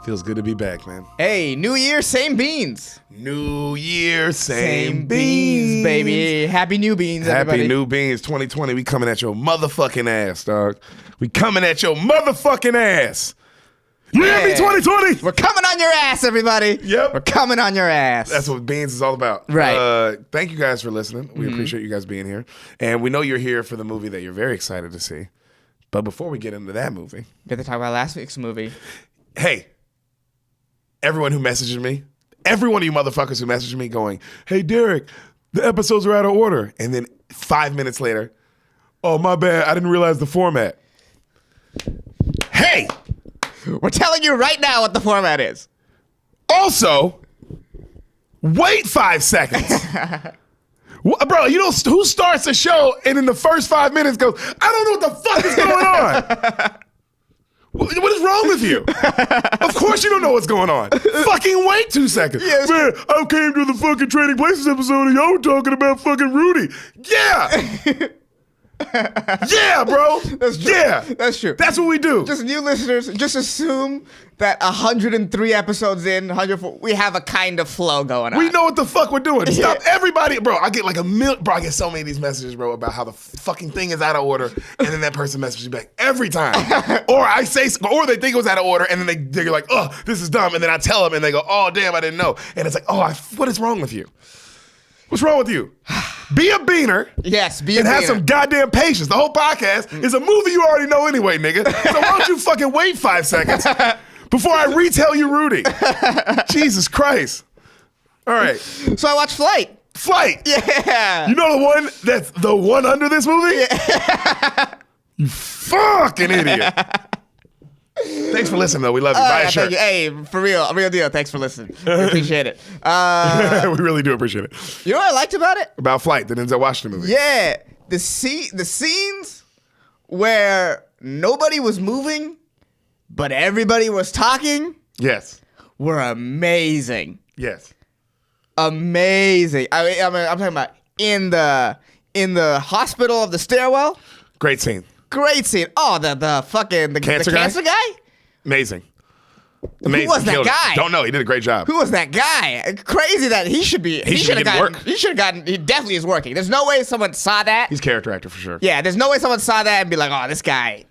Feels good to be back, man. Hey, new year, same beans. New year, same beans, baby. Happy new beans, everybody. Happy new beans 2020. We coming at your motherfucking ass, dog. We coming at your motherfucking ass. You hear me, 2020? We're coming on your ass, everybody. Yep. We're coming on your ass. That's what Beans is all about. Right. Thank you guys for listening. We appreciate you guys being here. And we know you're here for the movie that you're very excited to see. But before we get into that movie. We have to talk about last week's movie. Hey, everyone who messages me, every one of you motherfuckers who messaged me going, hey, Derek, the episodes are out of order. And then 5 minutes later, oh, my bad, I didn't realize the format. Hey! We're telling you right now what the format is. Also, wait 5 seconds. Bro, you know who starts a show and in the first 5 minutes goes, I don't know what the fuck is going on. What is wrong with you? Of course you don't know what's going on. Fucking wait 2 seconds. Yes. Man, I came to the fucking Trading Places episode and y'all were talking about fucking Rudy. Yeah. Yeah, bro. That's true. Yeah. That's true. That's what we do. Just new listeners, just assume that 103 episodes in, 104, we have a kind of flow going on. We know what the fuck we're doing. Stop everybody. Bro, I get like I get so many of these messages, bro, about how the fucking thing is out of order. And then that person messages me back every time. Or or they think it was out of order. And then they're like, oh, this is dumb. And then I tell them and they go, oh, damn, I didn't know. And it's like, oh, what is wrong with you? What's wrong with you? Be a beaner. Yes, be a and beaner. have some goddamn patience. The whole podcast is a movie you already know anyway, nigga. So why don't you fucking wait 5 seconds before I retell you Rudy? Jesus Christ. All right. So I watched Flight. Flight. Yeah. You know the one that's the one under this movie? Yeah. You fucking idiot. Thanks for listening, though. We love you. Buy a shirt. Thank you. Hey, for real deal. Thanks for listening. We appreciate it. We really do appreciate it. You know what I liked about it? About Flight, the Denzel Washington movie. Yeah, the scenes where nobody was moving, but everybody was talking. Yes. Were amazing. Yes. Amazing. I'm talking about in the hospital of the stairwell. Great scene. Great scene. Oh, the cancer guy? Amazing. Amazing. Who was that guy? Don't know. He did a great job. Who was that guy? Crazy that he should be. He should have gotten work. He should have gotten. He definitely is working. There's no way someone saw that. He's character actor for sure. Yeah. There's no way someone saw that and be like, oh, this guy.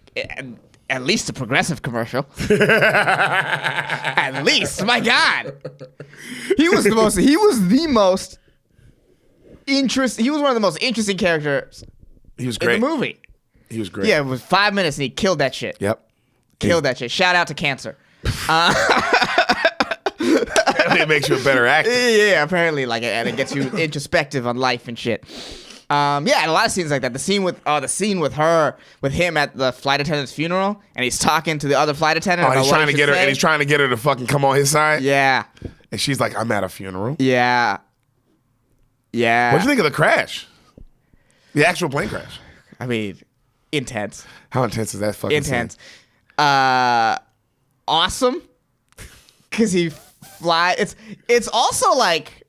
At least a progressive commercial. At least, my God. He was the most interesting. He was one of the most interesting characters. He was great In the movie. He was great. Yeah, it was 5 minutes and he killed that shit. Yep. Killed that shit. Shout out to cancer. It makes you a better actor. Yeah, apparently, and it gets you introspective on life and shit. Yeah, and a lot of scenes like that. The scene with him at the flight attendant's funeral, and he's talking to the other flight attendant. Oh, he's trying to get her, and he's trying to get her to fucking come on his side. Yeah. And she's like, "I'm at a funeral." Yeah. Yeah. What'd you think of the crash? The actual plane crash. I mean, intense. How intense is that fucking Intense. scene? Awesome. Because he fly. It's also like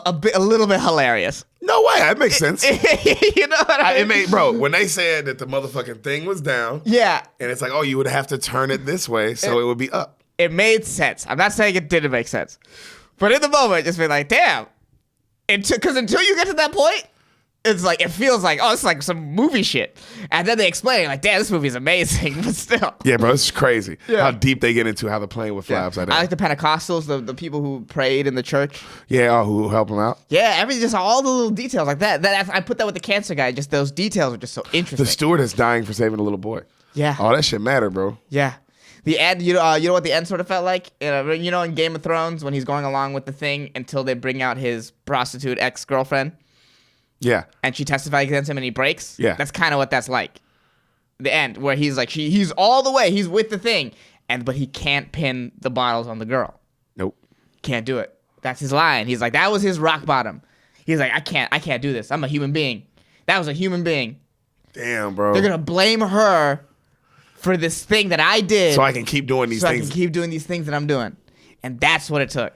a little bit hilarious. No way. That makes sense. You know what I mean? Bro, when they said that the motherfucking thing was down. Yeah. And it's like, oh, you would have to turn it this way so it would be up. It made sense. I'm not saying it didn't make sense. But in the moment, just be like, damn. Because until you get to that point, it's like, it feels like, oh, it's like some movie shit. And then they explain it, like, damn, this movie's amazing, but still. Yeah, bro, it's crazy. Yeah. How deep they get into how the plane would fly upside down. I like the Pentecostals, the people who prayed in the church. Yeah, who help them out. Yeah, just all the little details like that. I put that with the cancer guy. Just those details are just so interesting. The stewardess dying for saving a little boy. Yeah. Oh, that shit matter, bro. Yeah. The end, you know what the end sort of felt like? You know in Game of Thrones when he's going along with the thing until they bring out his prostitute ex-girlfriend? Yeah. And she testifies against him and he breaks? Yeah. That's kind of what that's like. The end, where he's like, he's all the way, he's with the thing, but he can't pin the bottles on the girl. Nope. Can't do it. That's his line. He's like, that was his rock bottom. He's like, I can't do this. I'm a human being. That was a human being. Damn, bro. They're gonna blame her for this thing that I did. So I can keep doing these things. So I can keep doing these things that I'm doing. And that's what it took.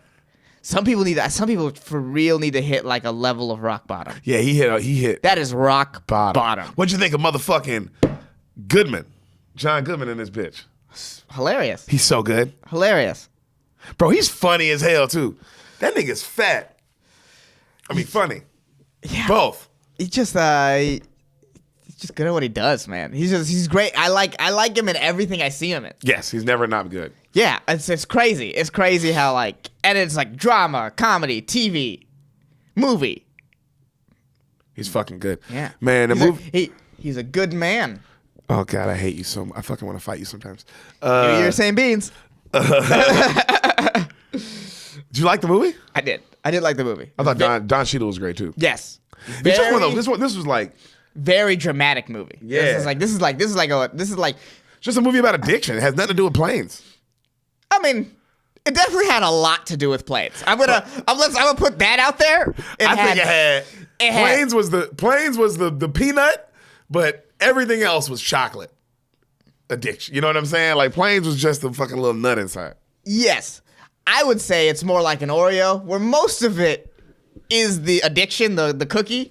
Some people for real need to hit like a level of rock bottom. Yeah, he hit. That is rock bottom. What'd you think of motherfucking Goodman? John Goodman and this bitch. Hilarious. He's so good. Hilarious. Bro, he's funny as hell, too. That nigga's fat. I mean, funny. Yeah. Both. He's just good at what he does, man. He's great. I like him in everything I see him in. Yes, he's never not good. Yeah, it's crazy. It's crazy how and it's like drama, comedy, TV, movie. He's fucking good. Yeah. Man, the movie. He's a good man. Oh, God, I hate you so much. I fucking want to fight you sometimes. You're saying beans. Did you like the movie? I did like the movie. I thought Don Cheadle was great, too. Yes. It's just one of those. This was like. Very dramatic movie. Yeah. This is like just a movie about addiction. It has nothing to do with planes. I mean, it definitely had a lot to do with planes. I'm gonna put that out there. I think it had planes was the peanut, but everything else was chocolate addiction. You know what I'm saying? Like planes was just a fucking little nut inside. Yes. I would say it's more like an Oreo, where most of it is the addiction, the cookie.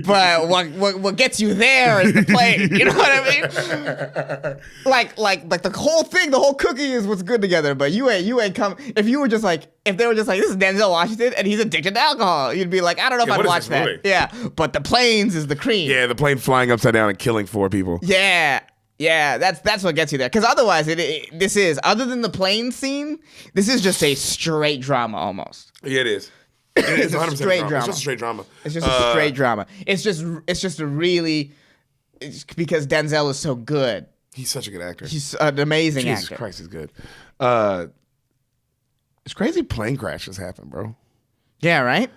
But what gets you there is the plane. You know what I mean? Like the whole thing, the whole cookie is what's good together. But you ain't come. If they were just like, this is Denzel Washington and he's addicted to alcohol, you'd be like, I don't know if I'd watch that. Movie? Yeah. But the planes is the cream. Yeah, the plane flying upside down and killing 4 people. Yeah. Yeah, that's what gets you there. Because otherwise, this is, other than the plane scene, this is just a straight drama almost. Yeah, it is. It's 100% straight drama. drama. It's just a straight drama. It's just a straight drama. It's just a really, it's because Denzel is so good. He's such a good actor. He's an amazing actor. Jesus Christ, he's good. It's crazy plane crashes happen, bro. Yeah, right?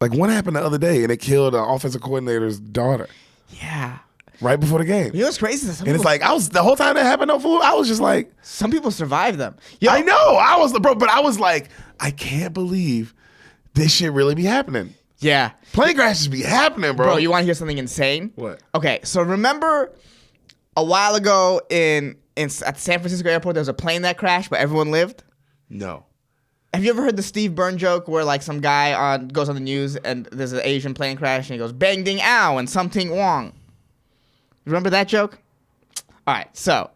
Like one happened the other day and it killed an offensive coordinator's daughter. Yeah. Right before the game. You know what's crazy? And it's like, the whole time that happened, no fool, I was just like. Some people survive them. I know. But I was like, I can't believe this shit really be happening. Yeah. Plane crashes be happening, bro. Bro, you want to hear something insane? What? Okay, so remember a while ago at San Francisco airport, there was a plane that crashed, but everyone lived? No. Have you ever heard the Steve Byrne joke where like some guy goes on the news and there's an Asian plane crash and he goes, bang ding ow and something wrong? Remember that joke? All right, so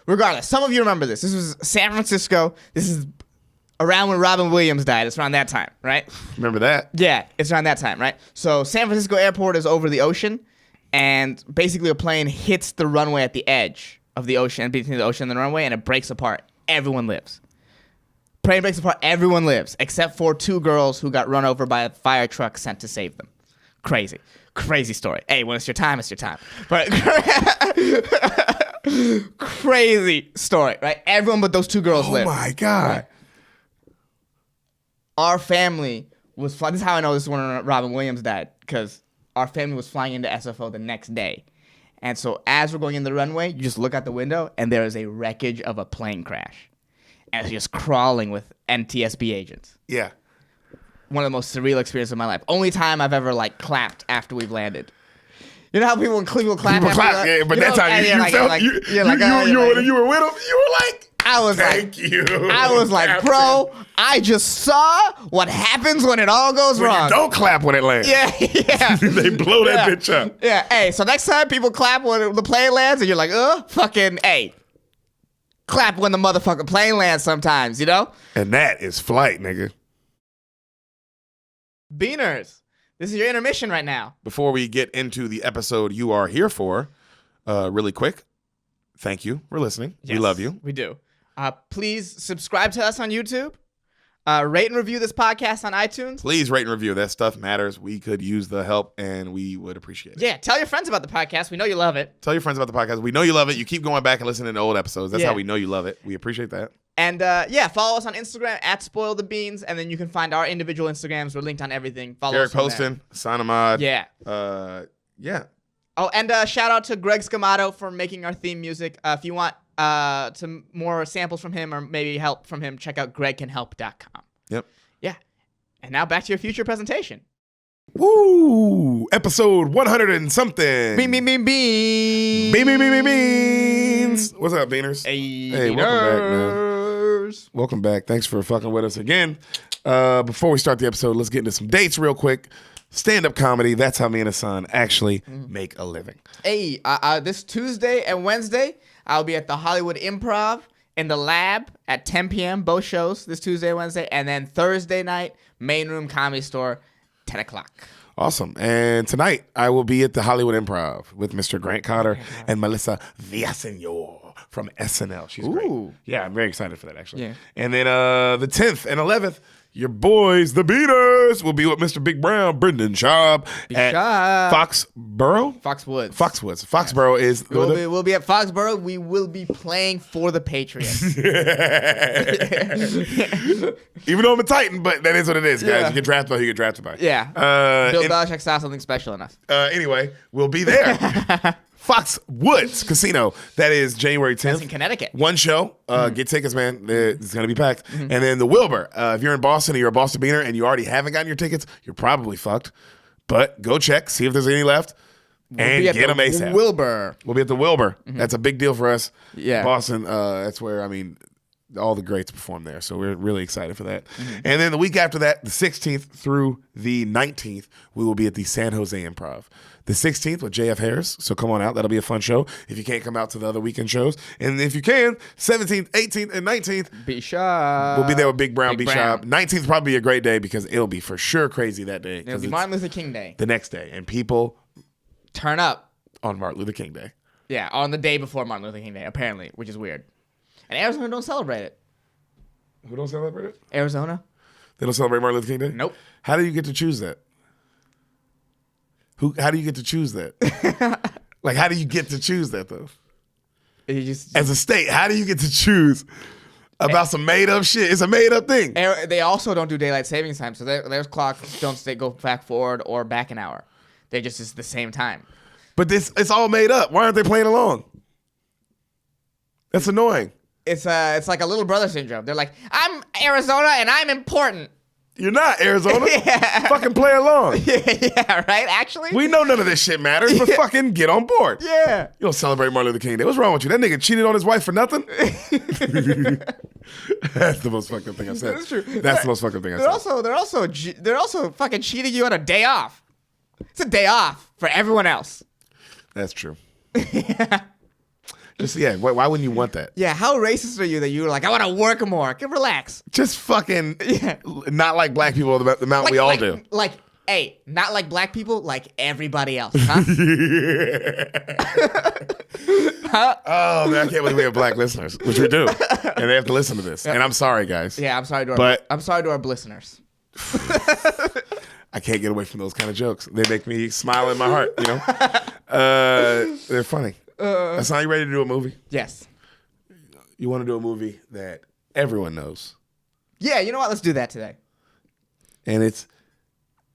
regardless, some of you remember this. This was San Francisco. This is around when Robin Williams died. It's around that time, right? Remember that? Yeah, it's around that time, right? So San Francisco airport is over the ocean, and basically a plane hits the runway at the edge of the ocean, between the ocean and the runway, and it breaks apart. Everyone lives. Plane breaks apart. Everyone lives, except for 2 girls who got run over by a fire truck sent to save them. Crazy. Crazy story. Hey, when it's your time, it's your time. But crazy story, right? Everyone but those 2 girls live. Oh my God. Right? Our family was flying. This is how I know this is when Robin Williams died, because our family was flying into SFO the next day. And so as we're going in the runway, you just look out the window and there is a wreckage of a plane crash. And it's just crawling with NTSB agents. Yeah. One of the most surreal experiences of my life. Only time I've ever like clapped after we've landed. You know how people in Cleveland clap? People clap, yeah, but that time you were with them. You were like, Thank you. I was like, bro, I just saw what happens when it all goes wrong. Don't clap when it lands. Yeah. They blow that bitch up. Yeah. Hey, so next time people clap when the plane lands, and you're like, fucking, hey, clap when the motherfucking plane lands sometimes, you know? And that is flight, nigga. Beaners, this is your intermission right now. Before we get into the episode you are here for, really quick, thank you for listening. Yes, we love you. We do. Please subscribe to us on YouTube. Rate and review this podcast on iTunes. Please rate and review. That stuff matters. We could use the help, and we would appreciate it. Yeah, tell your friends about the podcast. We know you love it. Tell your friends about the podcast. We know you love it. You keep going back and listening to old episodes. That's how we know you love it. We appreciate that. And follow us on Instagram at Spoil the Beans, and then you can find our individual Instagrams. We're linked on everything. Follow Derek us from Poston, Hassan Ahmad. Yeah. Yeah. Oh, and shout out to Greg Scamato for making our theme music. If you want some more samples from him or maybe help from him, check out gregcanhelp.com. Yep. Yeah. And now back to your future presentation. Woo! Episode 100 and something. Beans. Beans. What's up, Beaners? Hey, welcome back, man. Welcome back. Thanks for fucking with us again. Before we start the episode, let's get into some dates real quick. Stand-up comedy, that's how me and Ehsan actually make a living. Hey, this Tuesday and Wednesday, I'll be at the Hollywood Improv in the Lab at 10 p.m. Both shows this Tuesday, Wednesday, and then Thursday night, Main Room Comedy Store, 10 o'clock. Awesome. And tonight, I will be at the Hollywood Improv with Mr. Grant Cotter and Melissa Villaseñor from SNL. She's great. Yeah, I'm very excited for that, actually. Yeah. And then the 10th and 11th, your boys, the Beaters, will be with Mr. Big Brown, Brendan Schaub at Foxborough? Foxwoods. Foxborough is... We'll be at Foxborough. We will be playing for the Patriots. Even though I'm a Titan, but that is what it is, guys. Yeah. You get drafted by who you get drafted by. Yeah. Bill Belichick saw something special in us. Anyway, we'll be there. Foxwoods Casino. That is January 10th. That's in Connecticut. One show. Get tickets, man. It's going to be packed. And then the Wilbur. If you're in Boston and you're a Boston Beaner and you already haven't gotten your tickets, you're probably fucked. But go check, see if there's any left, and get them ASAP. Wilbur. We'll be at the Wilbur. That's a big deal for us. Yeah. Boston, that's where, all the greats perform there. So we're really excited for that. And then the week after that, the 16th through the 19th, we will be at the San Jose Improv. The 16th with JF Harris. So come on out. That'll be a fun show if you can't come out to the other weekend shows. And if you can, 17th, 18th, and 19th, B-Shop. we'll be there with Big Brown, B-Shop. 19th will probably be a great day because it'll be for sure crazy that day. It'll be Martin Luther King Day. The next day. And people turn up on Martin Luther King Day. Yeah, on the day before Martin Luther King Day, apparently, which is weird. And Arizona don't celebrate it. Who don't celebrate it? Arizona. They don't celebrate Martin Luther King Day? Nope. How do you get to choose that? How do you get to choose that? Like, how do you get to choose that, though? You just As a state, how do you get to choose about some made-up shit? It's a made-up thing. They also don't do daylight savings time, so their clocks don't go back forward or back an hour. They just it's the same time. But it's all made up. Why aren't they playing along? That's annoying. It's like a little brother syndrome. They're like, I'm Arizona and I'm important. You're not Arizona. Yeah. Fucking play along. Yeah, right? Actually? We know none of this shit matters, but fucking get on board. Yeah. You don't celebrate Martin Luther King Day. What's wrong with you? That nigga cheated on his wife for nothing? That's the most fucked up thing I said. That's true. That's the most fucked up thing I said. They're also fucking cheating you on a day off. It's a day off for everyone else. That's true. Just, why wouldn't you want that? Yeah, how racist are you that you were like, I want to work more? Relax. Just fucking not like black people the amount we all do. Like, hey, not like black people, like everybody else, huh? Huh? Oh, man, I can't believe we have black listeners, which we do. And they have to listen to this. And I'm sorry, guys. Yeah, I'm sorry to our listeners. I can't get away from those kind of jokes. They make me smile in my heart, you know? They're funny. Ehsan, you ready to do a movie? Yes. You want to do a movie that everyone knows. Yeah, you know what? Let's do that today. And it's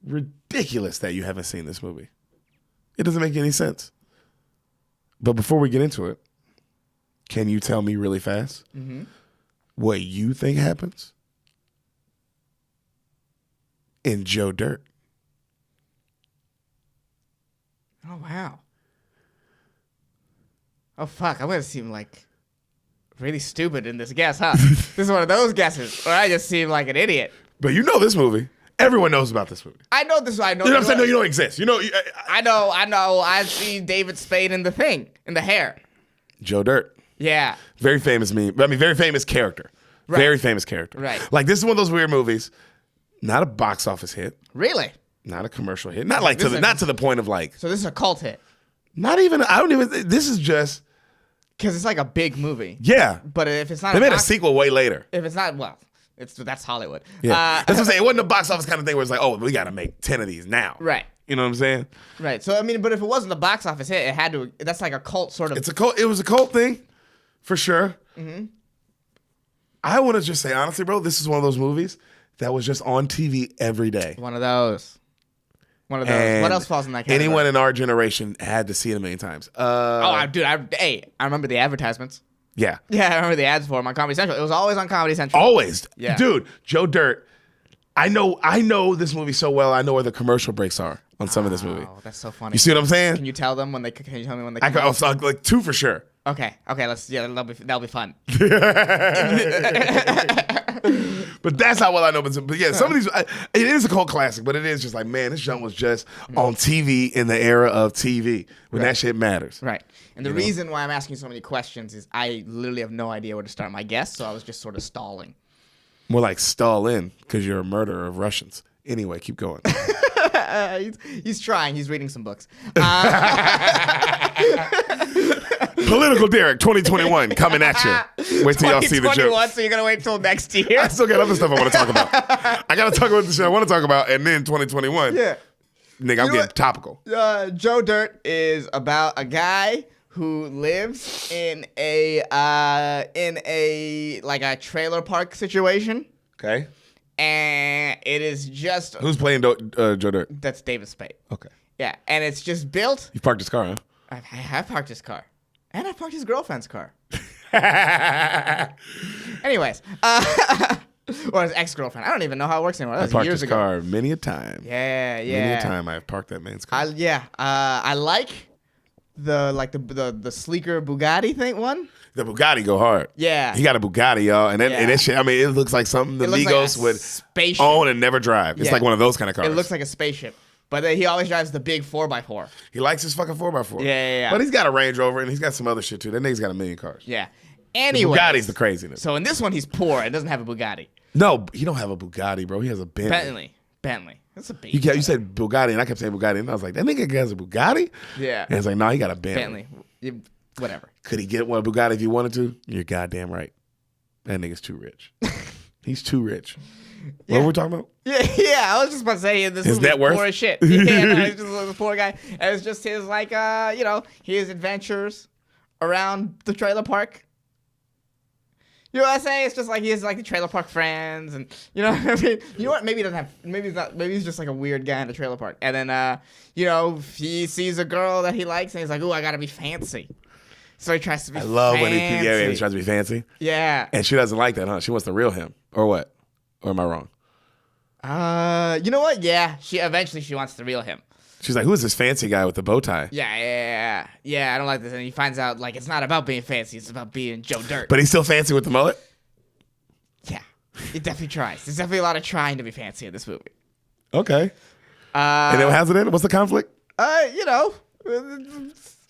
ridiculous that you haven't seen this movie. It doesn't make any sense. But before we get into it, can you tell me really fast what you think happens in Joe Dirt? Oh, wow. Oh, fuck. I'm going to seem like really stupid in this guess, huh? This is one of those guesses where I just seem like an idiot. But you know this movie. Everyone knows about this movie. I know this. I know. You know what I'm saying? No, you don't exist. You know. I know. I see David Spade in The Thing, in the hair. Joe Dirt. Yeah. Very famous meme. Very famous character. Right. Very famous character. Right. Like, this is one of those weird movies. Not a box office hit. Really? Not a commercial hit. Not like not to the point of like. So this is a cult hit. Not even. I don't even. This is just. Because it's like a big movie. Yeah. But if it's not, they made a sequel way later. If it's not, well, that's Hollywood. Yeah. That's what I'm saying. It wasn't a box office kind of thing where it's like, oh, we got to make 10 of these now. Right. You know what I'm saying? Right. So I mean, but if it wasn't a box office hit, it had to. That's like a cult sort of. It's a cult. It was a cult thing, for sure. Mm-hmm. I want to just say honestly, bro, this is one of those movies that was just on TV every day. One of those. And what else falls in that category? Anyone in our generation had to see it a million times. Dude, I remember the advertisements. Yeah. Yeah, I remember the ads for them on Comedy Central. It was always on Comedy Central. Always. Yeah. Dude, Joe Dirt. I know this movie so well. I know where the commercial breaks are on some of this movie. Oh, that's so funny. You see what I'm saying? Can you tell them when they? Can you tell me when they? I could, like 2 for sure. Okay, that'll be fun. But that's how well I know. But yeah, some of these, it is a cult classic, but it is just like, man, this junk was just on TV in the era of TV when that shit matters. Right. And the reason why I'm asking so many questions is I literally have no idea where to start my guess, so I was just sort of stalling. More like stall in because you're a murderer of Russians. Anyway, keep going. He's trying. He's reading some books. Political Derek 2021 coming at you. Wait till y'all see the joke. So you're going to wait till next year? I still got other stuff I want to talk about. I got to talk about the shit I want to talk about, and then 2021. Yeah. Nigga, I'm getting topical. Joe Dirt is about a guy who lives in a like a trailer park situation. Okay. And it is just... Who's playing Joe Dirt? That's David Spade. Okay. Yeah, and it's just built... You parked his car, huh? I have parked his car. And I parked his girlfriend's car. Anyways. Or his ex-girlfriend. I don't even know how it works anymore. That was I parked years his ago. car many a time. Yeah. Many a time I've parked that man's car. I like the sleeker Bugatti thing one. The Bugatti go hard. Yeah. He got a Bugatti, y'all. And that shit, I mean, it looks like something the Migos would own and never drive. It's like one of those kind of cars. It looks like a spaceship. But he always drives the big 4x4. He likes his fucking 4x4. Yeah. But he's got a Range Rover and he's got some other shit too. That nigga's got a million cars. Yeah. Anyway. Bugatti's the craziness. So in this one, he's poor and doesn't have a Bugatti. No, he don't have a Bugatti, bro. He has a Bentley. That's a big. You said Bugatti, and I kept saying Bugatti, and I was like, that nigga has a Bugatti? Yeah. And it's like, no, he got a Bentley. Whatever. Could he get one Bugatti if he wanted to? You're goddamn right. That nigga's too rich. He's too rich. What were we talking about? Yeah. I was just about to say this is net worth? poor as shit. Yeah, no, he's just a poor guy. And it's just his his adventures around the trailer park. You know what I'm saying? It's just like he has like the trailer park friends, and you know what I mean. You know what? Maybe he doesn't have. Maybe he's not. Maybe he's just like a weird guy in the trailer park. And then he sees a girl that he likes, and he's like, "Ooh, I gotta be fancy." So he tries to be. I love fancy. when he tries to be fancy. Yeah. And she doesn't like that, huh? She wants the real him, or what? Or am I wrong? You know what? Yeah. She wants the real him. She's like, who's this fancy guy with the bow tie? Yeah, I don't like this. And he finds out, like, it's not about being fancy. It's about being Joe Dirt. But he's still fancy with the mullet? Yeah. He definitely tries. There's definitely a lot of trying to be fancy in this movie. Okay. And then how's it end? What's the conflict?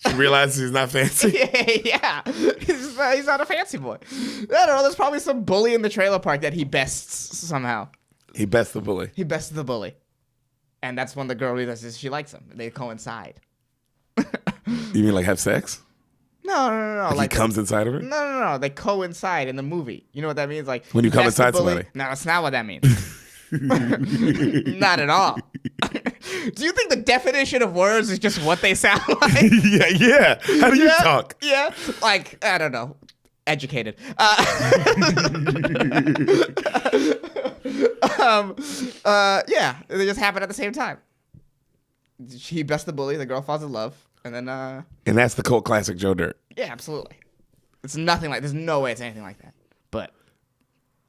She realizes he's not fancy? Yeah. He's not a fancy boy. I don't know. There's probably some bully in the trailer park that he bests somehow. He bests the bully. He bests the bully. And that's when the girl realizes she likes him. They coincide. You mean like have sex? No. Like he comes inside of her? No. They coincide in the movie. You know what that means? Like when you come inside somebody? No, that's not what that means. Not at all. Do you think the definition of words is just what they sound like? Yeah. How do you talk? Yeah. Like, I don't know. Educated. Yeah, they just happen at the same time. He bests the bully, the girl falls in love, and then and that's the cult classic Joe Dirt. Yeah, absolutely. It's nothing like. There's no way it's anything like that. But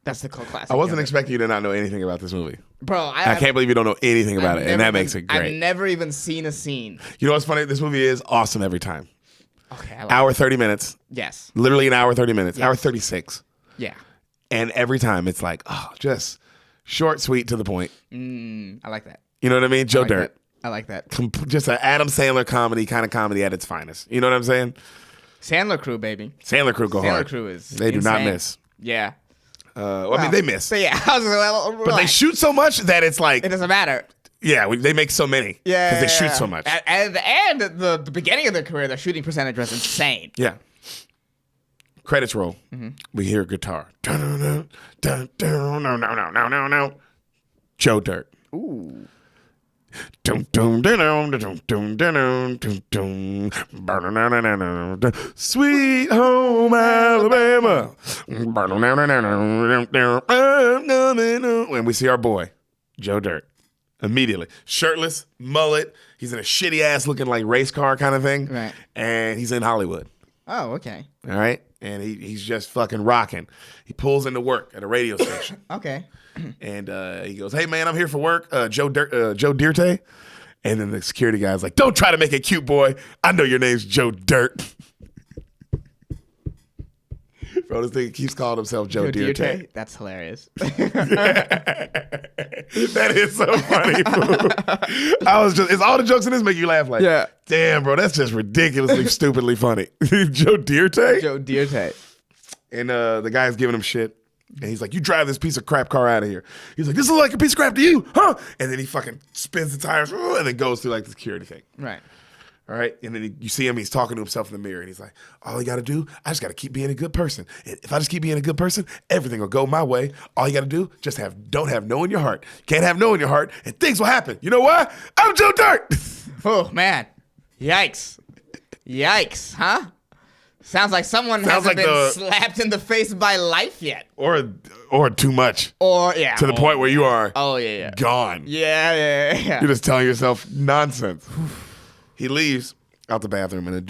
that's the cult classic. I wasn't expecting you to not know anything about this movie, bro. I can't believe you don't know anything about it, and that makes it great. I've never even seen a scene. You know what's funny? This movie is awesome every time. Okay, hour 30 minutes. Yes. Literally an hour 30 minutes. Yes. Hour 36. Yeah. And every time it's like, oh, just short, sweet, to the point. I like that. You know what I mean? Joe Dirt. I like that. Just an Adam Sandler kind of comedy at its finest. You know what I'm saying? Sandler Crew, baby. Sandler Crew go hard. Sandler Crew is They do not miss. Yeah. I mean, they miss. But yeah. But they shoot so much that it's like. It doesn't matter. Yeah, they make so many. Yeah. Because they shoot so much. And the beginning of their career, their shooting percentage was insane. Yeah. Credits roll. Mm-hmm. We hear a guitar. No. Joe Dirt. Ooh. Sweet home Alabama. And we see our boy, Joe Dirt. Immediately. Shirtless, mullet. He's in a shitty ass looking like race car kind of thing. Right. And he's in Hollywood. Oh, okay. All right. And he's just fucking rocking. He pulls into work at a radio station. Okay. And he goes, hey, man, I'm here for work. Joe Dirte. And then the security guy's like, don't try to make it cute, boy. I know your name's Joe Dirt. Bro, this thing keeps calling himself Joe Dierte. That's hilarious. That is so funny, fool. It's all the jokes in this make you laugh like, Yeah. damn, bro, that's just ridiculously, stupidly funny. Joe Dierte? Joe Dierte. And the guy's giving him shit. And he's like, you drive this piece of crap car out of here. He's like, this is like a piece of crap to you, huh? And then he fucking spins the tires and then goes through like the security thing. Right. All right. And then you see him, he's talking to himself in the mirror. And he's like, all you got to do, I just got to keep being a good person. And if I just keep being a good person, everything will go my way. All you got to do, don't have no in your heart. Can't have no in your heart and things will happen. You know why? I'm Joe Dirt. Oh, man. Yikes. Yikes, huh? Sounds like someone hasn't been slapped in the face by life yet. Or too much. Or, yeah. To the point where you are gone. Yeah. You're just telling yourself nonsense. He leaves out the bathroom, and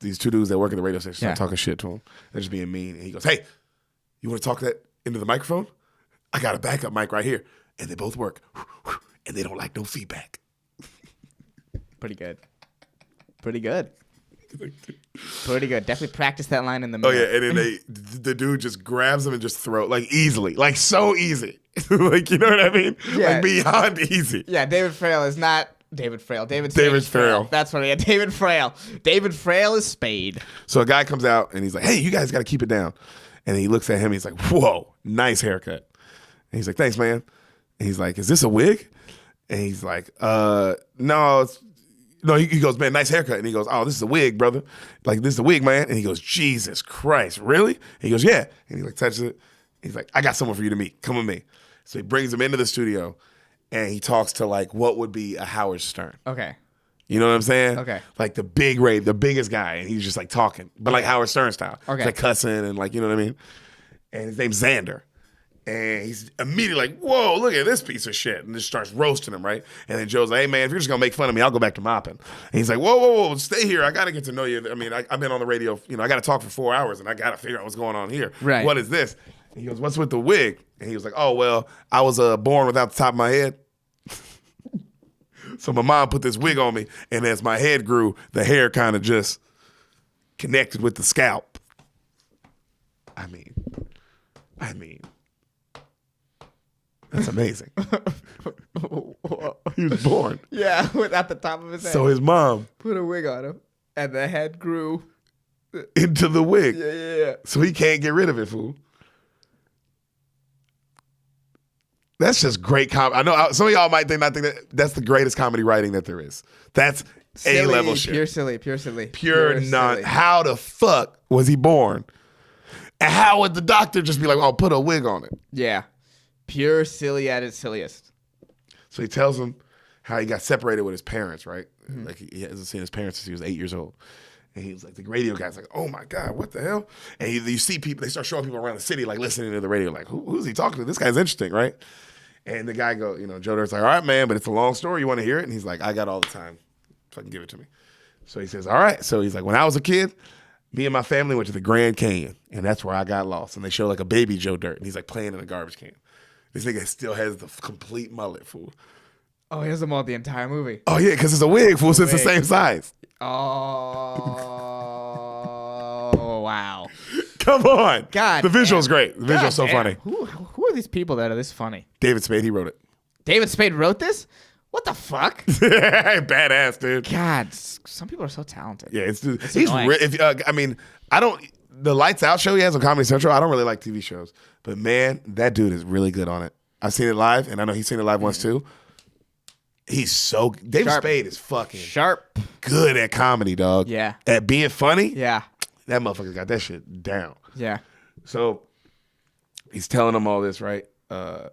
these two dudes that work at the radio station start talking shit to him. They're just being mean. And he goes, hey, you want to talk that into the microphone? I got a backup mic right here. And they both work. And they don't like no feedback. Pretty good. Definitely practice that line in the mirror. Oh, yeah. And then the dude just grabs him and just throw it, like, easily. Like, so easy. Like, you know what I mean? Yeah. Like, beyond easy. Yeah, David Frail is not David Frail. David Frail. That's what. Yeah, David Frail. David Frail is Spade. So a guy comes out and he's like, hey, you guys got to keep it down. And he looks at him. He's like, whoa, nice haircut. And he's like, thanks, man. And he's like, is this a wig? And he's like, no. He goes, man, nice haircut. And he goes, oh, this is a wig, brother. Like, this is a wig, man. And he goes, Jesus Christ, really? And he goes, yeah. And he like touches it. He's like, I got someone for you to meet. Come with me. So he brings him into the studio. And he talks to, like, what would be a Howard Stern. Okay. You know what I'm saying? Okay. Like the biggest guy. And he's just, like, talking. But, like, Howard Stern style. Okay. He's, like, cussing and, like, you know what I mean? And his name's Xander. And he's immediately like, whoa, look at this piece of shit. And just starts roasting him, right? And then Joe's like, hey, man, if you're just going to make fun of me, I'll go back to mopping. And he's like, whoa, stay here. I got to get to know you. I mean, I've been on the radio. I got to talk for 4 hours, and I got to figure out what's going on here. Right. What is this? And he goes, what's with the wig? And he was like, oh, well, I was born without the top of my head. So my mom put this wig on me, and as my head grew, the hair kind of just connected with the scalp. I mean, that's amazing. He was born. Yeah, without the top of his head. So his mom put a wig on him, and the head grew into the wig. Yeah. So he can't get rid of it, fool. That's just great comedy. I know some of y'all might think that's the greatest comedy writing that there is. That's silly, A-level shit. Pure silly. Pure non. How the fuck was he born? And how would the doctor just be like, oh, put a wig on it? Yeah. Pure silly at its silliest. So he tells him how he got separated with his parents, right? Mm-hmm. Like he hasn't seen his parents since he was 8 years old. And he was like, the radio guy's like, oh my God, what the hell? And you see people, they start showing people around the city, like listening to the radio, like, who's he talking to? This guy's interesting, right? And the guy goes, Joe Dirt's like, all right, man, but it's a long story. You want to hear it? And he's like, I got all the time. Fucking give it to me. So he says, all right. So he's like, when I was a kid, me and my family went to the Grand Canyon, and that's where I got lost. And they show like a baby Joe Dirt, and he's like playing in a garbage can. This nigga still has the complete mullet, fool. Oh, he has them all the entire movie. Oh, yeah, because it's a wig, fool, so it's the same size. Oh, wow. Come on. God. The visual's great. The visual's so funny. Who are these people that are this funny? David Spade, he wrote it. David Spade wrote this? What the fuck? Badass, dude. God, some people are so talented. Yeah, he's the Lights Out show he has on Comedy Central, I don't really like TV shows. But man, that dude is really good on it. I've seen it live, and I know he's seen it live once too. David Spade is fucking sharp, good at comedy, dog. Yeah. At being funny. Yeah. That motherfucker got that shit down. Yeah. So he's telling them all this, right? They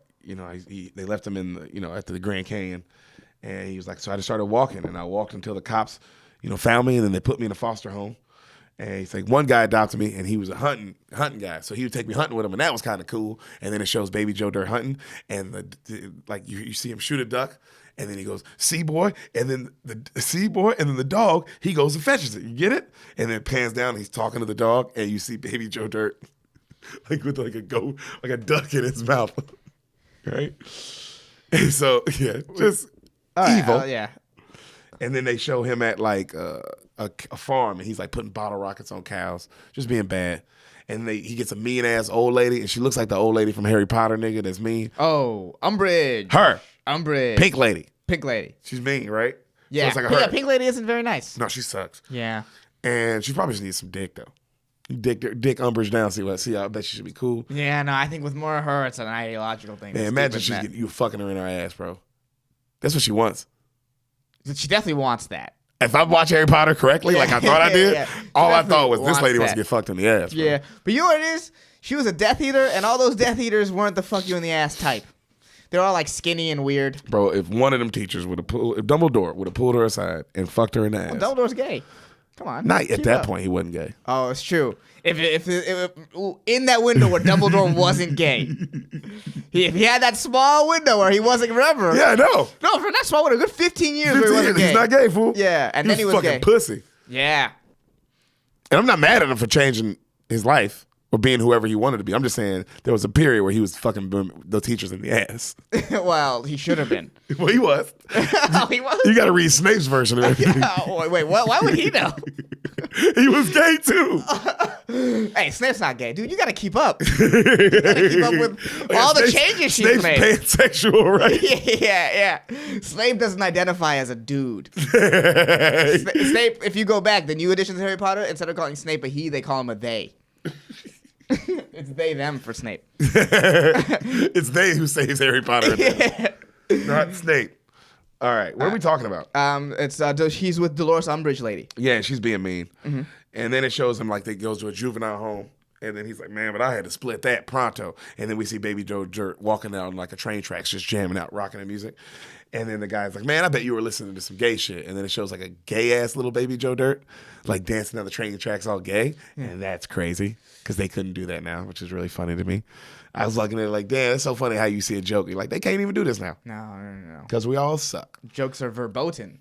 left him in the, after the Grand Canyon, and he was like, so I just started walking, and I walked until the cops, found me, and then they put me in a foster home. And he's like, one guy adopted me, and he was a hunting guy, so he would take me hunting with him, and that was kind of cool. And then it shows baby Joe Dirt hunting, and you see him shoot a duck, and then he goes, see boy, and then the dog, he goes and fetches it. You get it? And then it pans down, and he's talking to the dog, and you see baby Joe Dirt, like with like a duck in his mouth, right? And so yeah, just evil. Yeah. And then they show him at like a farm, and he's like putting bottle rockets on cows, just being bad. and he gets a mean ass old lady, and she looks like the old lady from Harry Potter, nigga. That's mean. Oh, Umbridge. Her. Umbridge. Pink lady. Pink lady. She's mean, right? Yeah. So it's like her. Pink lady isn't very nice. No, she sucks. Yeah. And she probably just needs some dick though. Dick Umbridge down. See, I bet she should be cool. Yeah, no, I think with more of her, it's an ideological thing. Man, imagine she's getting you fucking her in her ass, bro. That's what she wants. She definitely wants that. If I watch Harry Potter correctly, like I thought I did, all I thought was this lady wants to get fucked in the ass. Bro. Yeah, but you know what it is? She was a Death Eater, and all those Death Eaters weren't the fuck you in the ass type. They're all like skinny and weird. Bro, if one of them teachers if Dumbledore would have pulled her aside and fucked her in the ass. Well, Dumbledore's gay. Come on. Not at that point, he wasn't gay. Oh, it's true. If in that window where Dumbledore wasn't gay, if he had that small window where he wasn't, remember? Yeah, I know. No, for that small window, a good 15 years where he wasn't gay. He's not gay, fool. Yeah, and then he was fucking gay. Pussy. Yeah. And I'm not mad at him for changing his life or being whoever he wanted to be. I'm just saying there was a period where he was fucking the teachers in the ass. Well, he should have been. Well, he was. Oh, he was? You got to read Snape's version of everything. Oh, wait, what? Why would he know? He was gay too. Hey, Snape's not gay, dude. You gotta keep up. You gotta keep up with all the changes she's made. Snape's pansexual, right? Yeah. Snape doesn't identify as a dude. Snape, if you go back, the new editions of Harry Potter, instead of calling Snape a he, they call him a they. It's they them for Snape. It's they who saves Harry Potter, not Snape. All right, what are we talking about? He's with Dolores Umbridge lady. Yeah, and she's being mean. Mm-hmm. And then it shows him like they goes to a juvenile home. And then he's like, man, but I had to split that pronto. And then we see Baby Joe Dirt walking down like a train tracks, just jamming out, rocking the music. And then the guy's like, man, I bet you were listening to some gay shit. And then it shows like a gay-ass little Baby Joe Dirt, like dancing down the train tracks all gay. And that's crazy because they couldn't do that now, which is really funny to me. I was looking at it like, damn, it's so funny how you see a joke. You're like, they can't even do this now. No. Because we all suck. Jokes are verboten.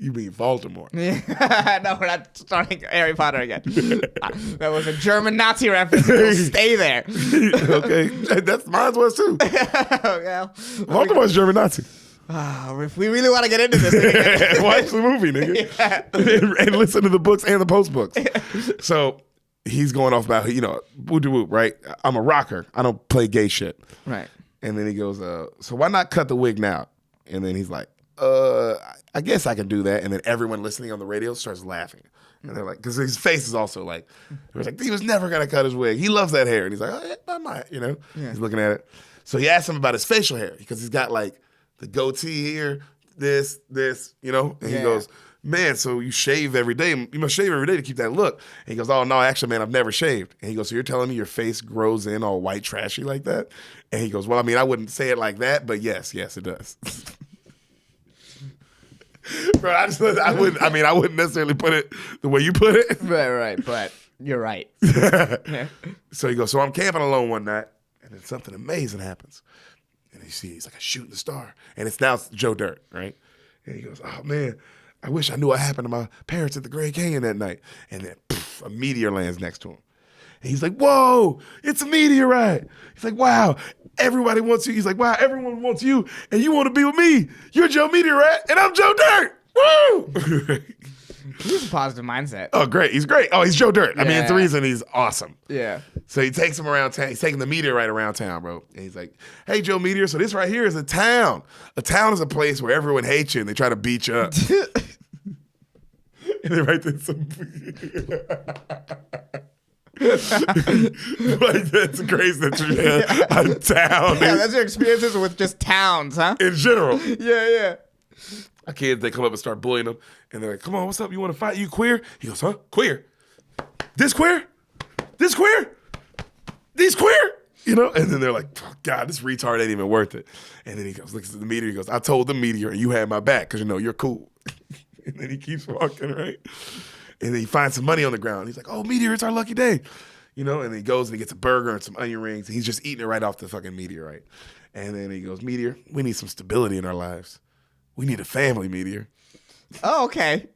You mean Baltimore. Yeah. No, we're not starting Harry Potter again. That was a German Nazi reference. We'll stay there. Okay. That's mine was too. Well, Baltimore's German Nazi. If we really want to get into this, watch the movie, nigga. Yeah. and listen to the books and the post books. So he's going off about, whoop, right? I'm a rocker. I don't play gay shit. Right. And then he goes, so why not cut the wig now? And then he's like, I guess I can do that. And then everyone listening on the radio starts laughing. And they're like, because his face is also like, it was like, he was never going to cut his wig. He loves that hair. And he's like, oh, yeah, I might, Yeah. He's looking at it. So he asked him about his facial hair because he's got like the goatee here, this, And he goes, man, so you shave every day. You must shave every day to keep that look. And he goes, oh, no, actually, man, I've never shaved. And he goes, so you're telling me your face grows in all white trashy like that? And he goes, well, I mean, I wouldn't say it like that, but yes, it does. Bro, I wouldn't necessarily put it the way you put it. Right, but you're right. So he goes, so I'm camping alone one night, and then something amazing happens. And he's like a shooting star. And it's now Joe Dirt, right? And he goes, oh, man, I wish I knew what happened to my parents at the Grand Canyon that night. And then a meteor lands next to him. And he's like, whoa, it's a meteorite. He's like, wow, everybody wants you. He's like, wow, everyone wants you, and you want to be with me. You're Joe Meteorite, and I'm Joe Dirt. Woo! He's a positive mindset. Oh, great. He's great. Oh, he's Joe Dirt. Yeah. I mean, it's the reason he's awesome. Yeah. So he takes him around town. He's taking the meteorite around town, bro. And he's like, hey, Joe Meteor, so this right here is a town. A town is a place where everyone hates you, and they try to beat you up. And they write this some... like that's crazy that you're a town. Yeah, that's your experiences with just towns, huh? In general. Yeah. Our kids, they come up and start bullying them, and they're like, come on, what's up? You want to fight? You queer? He goes, huh? Queer? This queer? This queer? These queer? And then they're like, oh, God, this retard ain't even worth it. And then he goes, looks at the meteor, he goes, I told the meteor, and you had my back, because you're cool. And then he keeps walking, right? And then he finds some money on the ground. He's like, oh, meteor, it's our lucky day. And then he goes and he gets a burger and some onion rings. And he's just eating it right off the fucking meteorite. And then he goes, Meteor, we need some stability in our lives. We need a family, Meteor. Oh, okay.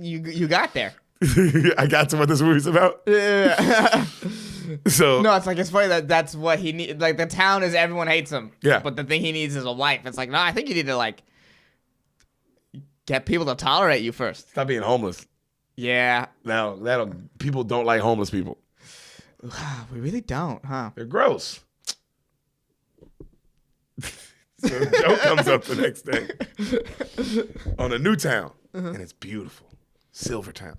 You got there. I got to what this movie's about. Yeah. So no, it's funny that's what he needs. Like the town is everyone hates him. Yeah. But the thing he needs is a wife. It's like, no, I think you need to get people to tolerate you first. Stop being homeless. Yeah. That'll people don't like homeless people. We really don't, huh? They're gross. So Joe comes up the next day on a new town, and it's beautiful, Silver Town.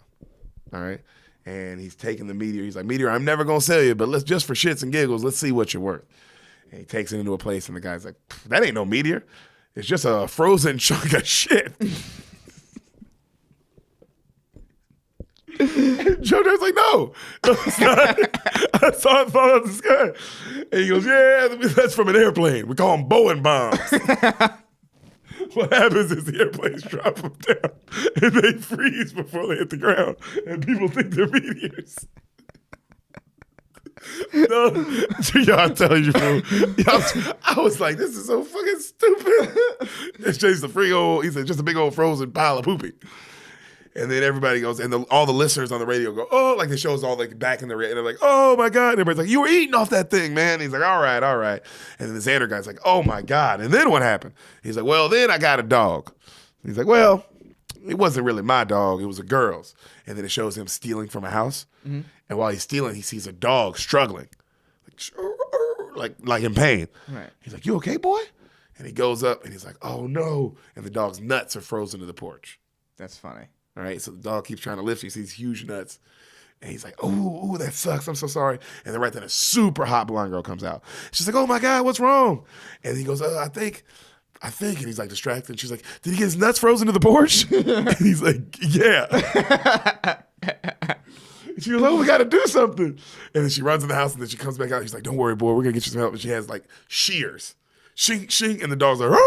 All right, and he's taking the Meteor. He's like, Meteor, I'm never gonna sell you, but let's just for shits and giggles, let's see what you're worth. And he takes it into a place, and the guy's like, that ain't no Meteor. It's just a frozen chunk of shit. Joe Dirt's like, no, it's not. I saw it fall out of the sky. And he goes, yeah, that's from an airplane. We call them Boeing bombs. What happens is the airplanes drop them down and they freeze before they hit the ground. And people think they're meteors. No, y'all telling you, bro. I was like, this is so fucking stupid. It's just a free old, he said, just a big old frozen pile of poopy. And then everybody goes, and all the listeners on the radio go, oh, like it shows all like back in the radio. And they're like, oh my God. And everybody's like, you were eating off that thing, man. And he's like, all right. And then the Xander guy's like, oh my God. And then what happened? He's like, well, then I got a dog. And he's like, well, it wasn't really my dog. It was a girl's. And then it shows him stealing from a house. Mm-hmm. And while he's stealing, he sees a dog struggling, like in pain. Right. He's like, you okay, boy? And he goes up and he's like, oh no. And the dog's nuts are frozen to the porch. That's funny. All right, so the dog keeps trying to lift. He sees huge nuts. And he's like, ooh, that sucks. I'm so sorry. And then right then a super hot blonde girl comes out. She's like, oh my God, what's wrong? And he goes, I think. And he's like distracted. And she's like, did he get his nuts frozen to the porch? And he's like, yeah. And she goes, oh, we got to do something. And then she runs in the house and then she comes back out. He's like, don't worry, boy, we're going to get you some help. And she has like shears. Shink, shink. And the dog's like, arr!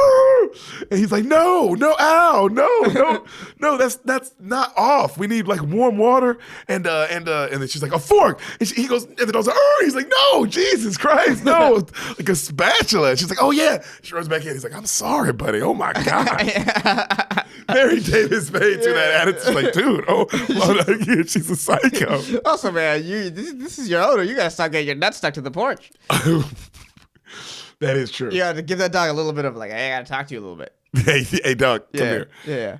And he's like, no, ow, no, that's not off. We need like warm water and then she's like, a fork. And he goes, and the dog's like, he's like, no, Jesus Christ, no, like a spatula. And she's like, oh yeah. She runs back in. He's like, I'm sorry, buddy. Oh my God. Mary Davis made to that attitude. Like, dude, she's a psycho. Also, man, this is your owner. You gotta stop getting your nuts stuck to the porch. That is true. You gotta give that dog a little bit of like, hey, I gotta talk to you a little bit. Hey, dog, come here. Yeah.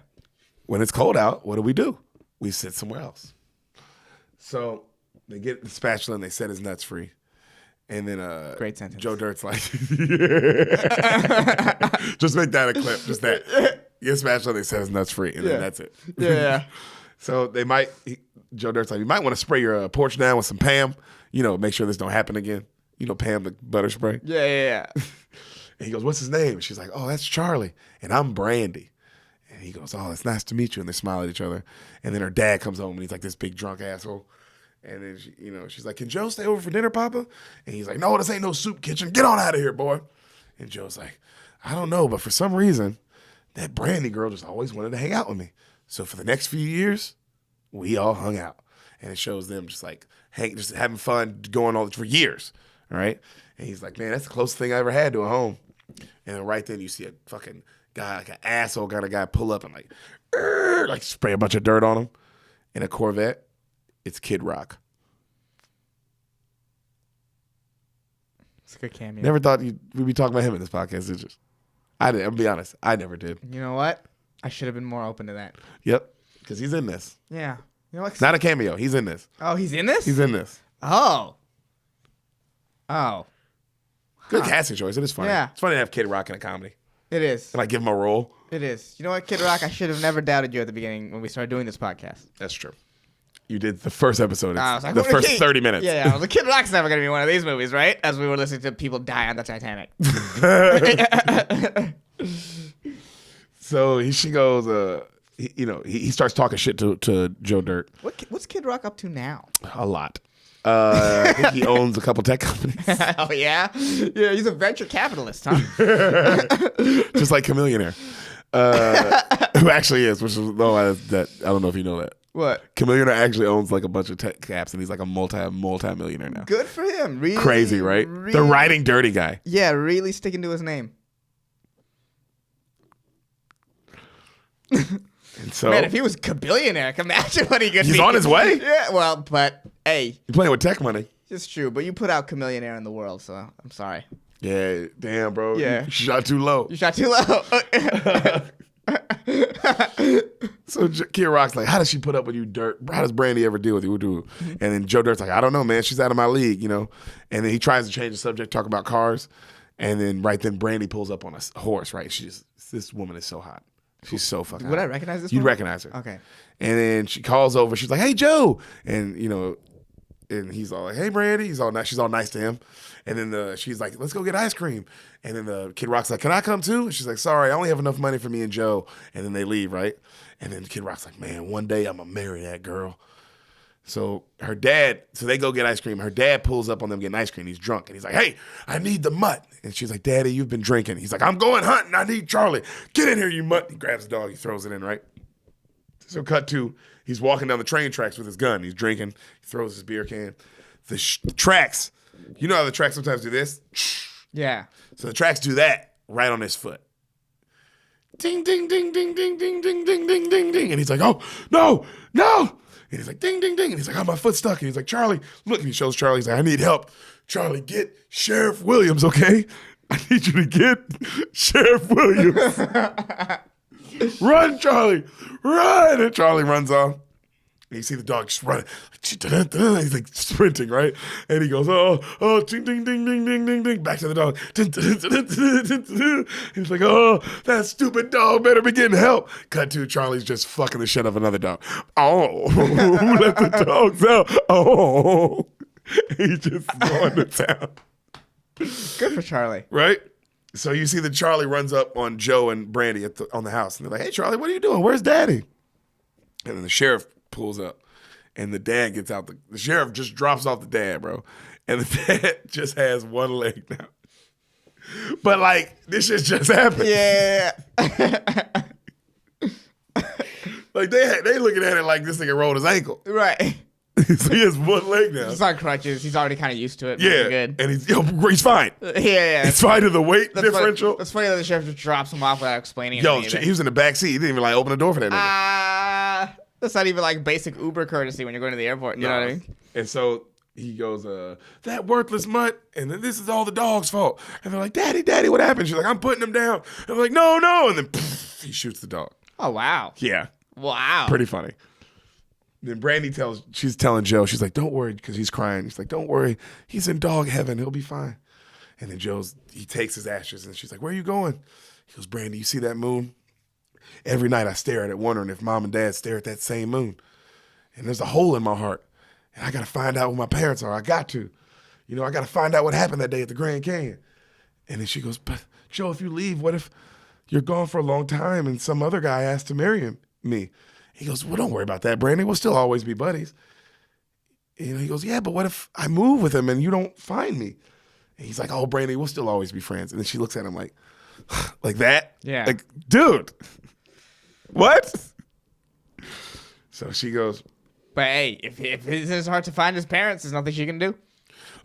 When it's cold out, what do? We sit somewhere else. So they get the spatula and they set his nuts free. And then great sentence. Joe Dirt's like, just make that a clip, just that. Get a spatula, they set his nuts free, and then that's it. Yeah. So Joe Dirt's like, you might want to spray your porch down with some Pam, make sure this don't happen again. Pam, the butter spray. Yeah. And he goes, what's his name? And she's like, oh, that's Charlie. And I'm Brandy. And he goes, oh, it's nice to meet you. And they smile at each other. And then her dad comes home and he's like this big drunk asshole. And then she's like, can Joe stay over for dinner, Papa? And he's like, no, this ain't no soup kitchen. Get on out of here, boy. And Joe's like, I don't know, but for some reason, that Brandy girl just always wanted to hang out with me. So for the next few years, we all hung out. And it shows them just like just having fun, going all for years. All right. And he's like, man, that's the closest thing I ever had to a home. And then right then you see a fucking guy, like an asshole kind of guy pull up and like spray a bunch of dirt on him in a Corvette. It's Kid Rock. It's a good cameo. Never thought we'd be talking about him in this podcast, did you? I didn't. I'll be honest. I never did. You know what? I should have been more open to that. Yep. Because he's in this. Yeah. You know what? It's not a cameo. He's in this. Oh, he's in this? He's in this. Oh. Good casting choice. It is funny. Yeah. It's funny to have Kid Rock in a comedy. It is. And give him a role. It is. You know what, Kid Rock? I should have never doubted you at the beginning when we started doing this podcast. That's true. You did the first episode. I was like, the first 30 minutes. Yeah. I was like, Kid Rock's never going to be one of these movies, right? As we were listening to people die on the Titanic. So she goes, he starts talking shit to Joe Dirt. What's Kid Rock up to now? A lot. I think he owns a couple tech companies. Oh, yeah? Yeah, he's a venture capitalist, huh? Just like Chameleonaire. Who actually is, which is, I don't know if you know that. What? Chameleonaire actually owns like a bunch of tech apps, and he's like a multi-millionaire now. Good for him. Really, crazy, right? Really, the riding dirty guy. Yeah, really sticking to his name. And so, man, if he was a billionaire, imagine what he could be. He's on his way. Yeah, well, but hey, you're playing with tech money. It's true, but you put out Chameleonaire in the world, so I'm sorry. Yeah, damn, bro. Yeah, you shot too low. You shot too low. So Kid Rock's like, how does she put up with you, Dirt? How does Brandy ever deal with you? And then Joe Dirt's like, I don't know, man. She's out of my league, you know. And then he tries to change the subject, talk about cars. And then Brandy pulls up on a horse, right? This woman is so hot. She's so fucking hot. Would I recognize this You'd woman? recognize her. Okay. And then she calls over. She's like, hey, Joe. And, you know, and he's all like, hey, Brandy. He's all nice. She's all nice to him. And then she's like, let's go get ice cream. And then the Kid Rock's like, can I come too? And she's like, sorry, I only have enough money for me and Joe. And then they leave, right? And then Kid Rock's like, man, one day I'm going to marry that girl. So they go get ice cream. Her dad pulls up on them getting ice cream. He's drunk. And he's like, hey, I need the mutt. And she's like, Daddy, you've been drinking. He's like, I'm going hunting. I need Charlie. Get in here, you mutt. He grabs the dog. He throws it in, right? So cut to, he's walking down the train tracks with his gun. He's drinking. He throws his beer can. The tracks, you know how the tracks sometimes do this? Yeah. So the tracks do that right on his foot. Ding, ding, ding, ding, ding, ding, ding, ding, ding, ding, ding. And he's like, oh, no. And he's like, ding, ding, ding. And he's like, oh, my foot's stuck. And he's like, Charlie, look. And he shows Charlie. He's like, I need help. Charlie, get Sheriff Williams, okay? I need you to get Sheriff Williams. Run, Charlie. Run. And Charlie runs off. And you see the dog just running. He's like sprinting, right? And he goes, oh, ding, ding, ding, ding, ding, ding, ding. Back to the dog. He's like, oh, that stupid dog better be getting help. Cut to Charlie's just fucking the shit of another dog. Oh, who let the dogs out? Oh, he's just going to town. Good for Charlie. Right? So you see that Charlie runs up on Joe and Brandy on the house. And they're like, hey, Charlie, what are you doing? Where's Daddy? And then the sheriff pulls up. And the dad gets out. The sheriff just drops off the dad, bro. And the dad just has one leg now. But, like, this shit just happened. Yeah. Like, they looking at it like this nigga rolled his ankle. Right. So he has one leg now. He's on crutches. He's already kind of used to it. Yeah. Good. And he's fine. Yeah. It's fine to the weight differential. That's funny that the sheriff just drops him off without explaining anything. He was in the back seat. He didn't even, like, open the door for that nigga. That's not even like basic Uber courtesy when you're going to the airport. You know what I mean? And so he goes, that worthless mutt, and then this is all the dog's fault. And they're like, Daddy, what happened? She's like, I'm putting him down. And I'm like, no. And then he shoots the dog. Oh, wow. Yeah. Wow. Pretty funny. Then Brandy she's telling Joe, she's like, don't worry, because he's crying. He's like, don't worry. He's in dog heaven. He'll be fine. And then he takes his ashes, and she's like, where are you going? He goes, Brandy, you see that moon? Every night I stare at it wondering if mom and dad stare at that same moon. And there's a hole in my heart. And I got to find out who my parents are. I got to. You know, I got to find out what happened that day at the Grand Canyon. And then she goes, but Joe, if you leave, what if you're gone for a long time and some other guy asks to marry me? He goes, well, don't worry about that, Brandy. We'll still always be buddies. And he goes, yeah, but what if I move with him and you don't find me? And he's like, oh, Brandy, we'll still always be friends. And then she looks at him like that? Yeah. Like, dude. What? So she goes, but hey, if it's hard to find his parents, there's nothing she can do.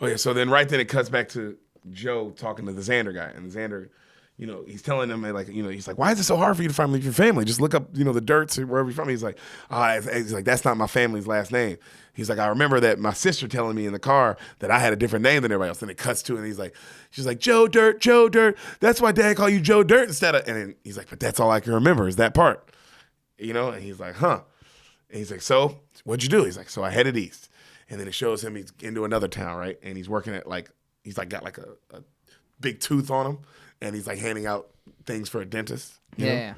oh yeah, so then right then it cuts back to Joe talking to the Xander guy. And Xander, you know, he's telling him, like, you know, he's like, why is it so hard for you to find your family? Just look up, you know, the Dirts or wherever you're from. He's like, he's like, that's not my family's last name. He's like, I remember that my sister telling me in the car that I had a different name than everybody else. And it cuts to it, and she's like, Joe Dirt. That's why Dad called you Joe Dirt instead of, and then he's like, but that's all I can remember is that part. You know, and he's like, huh. And he's like, so what'd you do? He's like, so I headed east. And then it shows him he's into another town, right? And he's working at he's got like a big tooth on him. And he's like handing out things for a dentist. You know?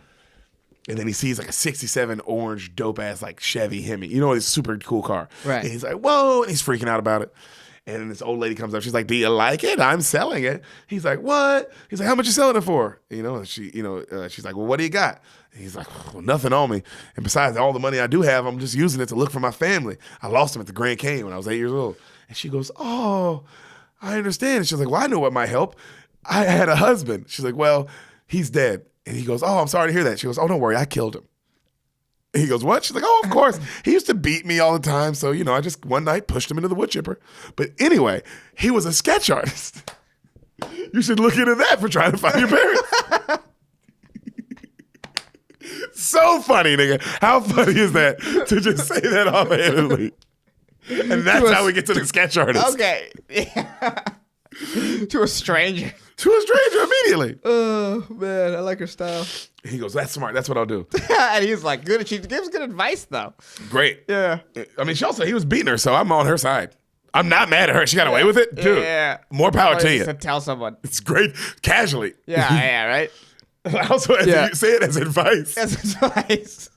And then he sees like a 67 orange dope ass like Chevy Hemi. You know, it's a super cool car. Right. And he's like, whoa. And he's freaking out about it. And then this old lady comes up. She's like, do you like it? I'm selling it. He's like, what? He's like, how much you selling it for? You know, and she's like, well, what do you got? And he's like, well, nothing on me. And besides all the money I do have, I'm just using it to look for my family. I lost them at the Grand Canyon when I was 8 years old. And she goes, oh, I understand. And she's like, well, I know what might help. I had a husband. She's like, well, he's dead. And he goes, oh, I'm sorry to hear that. She goes, oh, don't worry. I killed him. And he goes, what? She's like, oh, of course. He used to beat me all the time. So, you know, I just one night pushed him into the wood chipper. But anyway, he was a sketch artist. You should look into that for trying to find your parents. So funny, nigga. How funny is that to just say that offhandedly? And that's how we get to the sketch artist. Okay. Yeah. To a stranger. To a stranger immediately. Oh, man. I like her style. He goes, that's smart. That's what I'll do. And he's like, good. She gives good advice, though. Great. Yeah. I mean, she also, he was beating her, so I'm on her side. I'm not mad at her. She got away with it. Dude, more power to you. To tell someone. It's great. Casually. Yeah, right? Also, you say it as advice. As advice.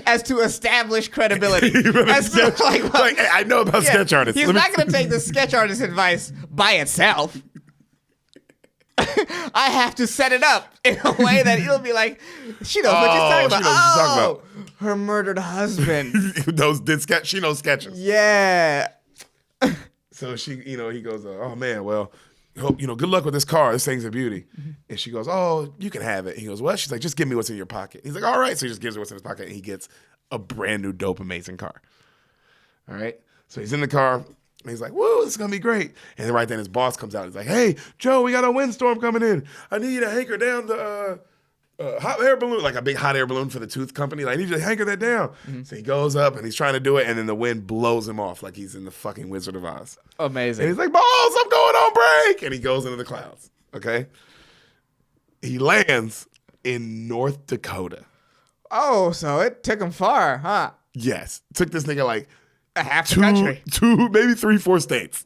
As to establish credibility. As to, like, hey, I know about sketch artists. He's not going to take the sketch artist advice by itself. I have to set it up in a way that he'll be like, she knows what she's talking about. Her murdered husband. She knows sketches. Yeah. So he goes, oh man, well, hope, good luck with this car. This thing's a beauty. And she goes, oh, you can have it. He goes, well, she's like, just give me what's in your pocket. He's like, all right. So he just gives her what's in his pocket, and he gets a brand new, dope, amazing car. All right. So he's in the car, and he's like, whoa, this is going to be great. And then right then his boss comes out. He's like, hey, Joe, we got a windstorm coming in. I need you to hanker down the hot air balloon, like a big hot air balloon for the tooth company. Like, I need you to hanker that down. Mm-hmm. So he goes up, and he's trying to do it, and then the wind blows him off like he's in the fucking Wizard of Oz. Amazing. And he's like, balls, I'm going on break. And he goes into the clouds, okay? He lands in North Dakota. Oh, so it took him far, huh? Yes. Took this nigga like a half the country. Two, maybe 3-4 states.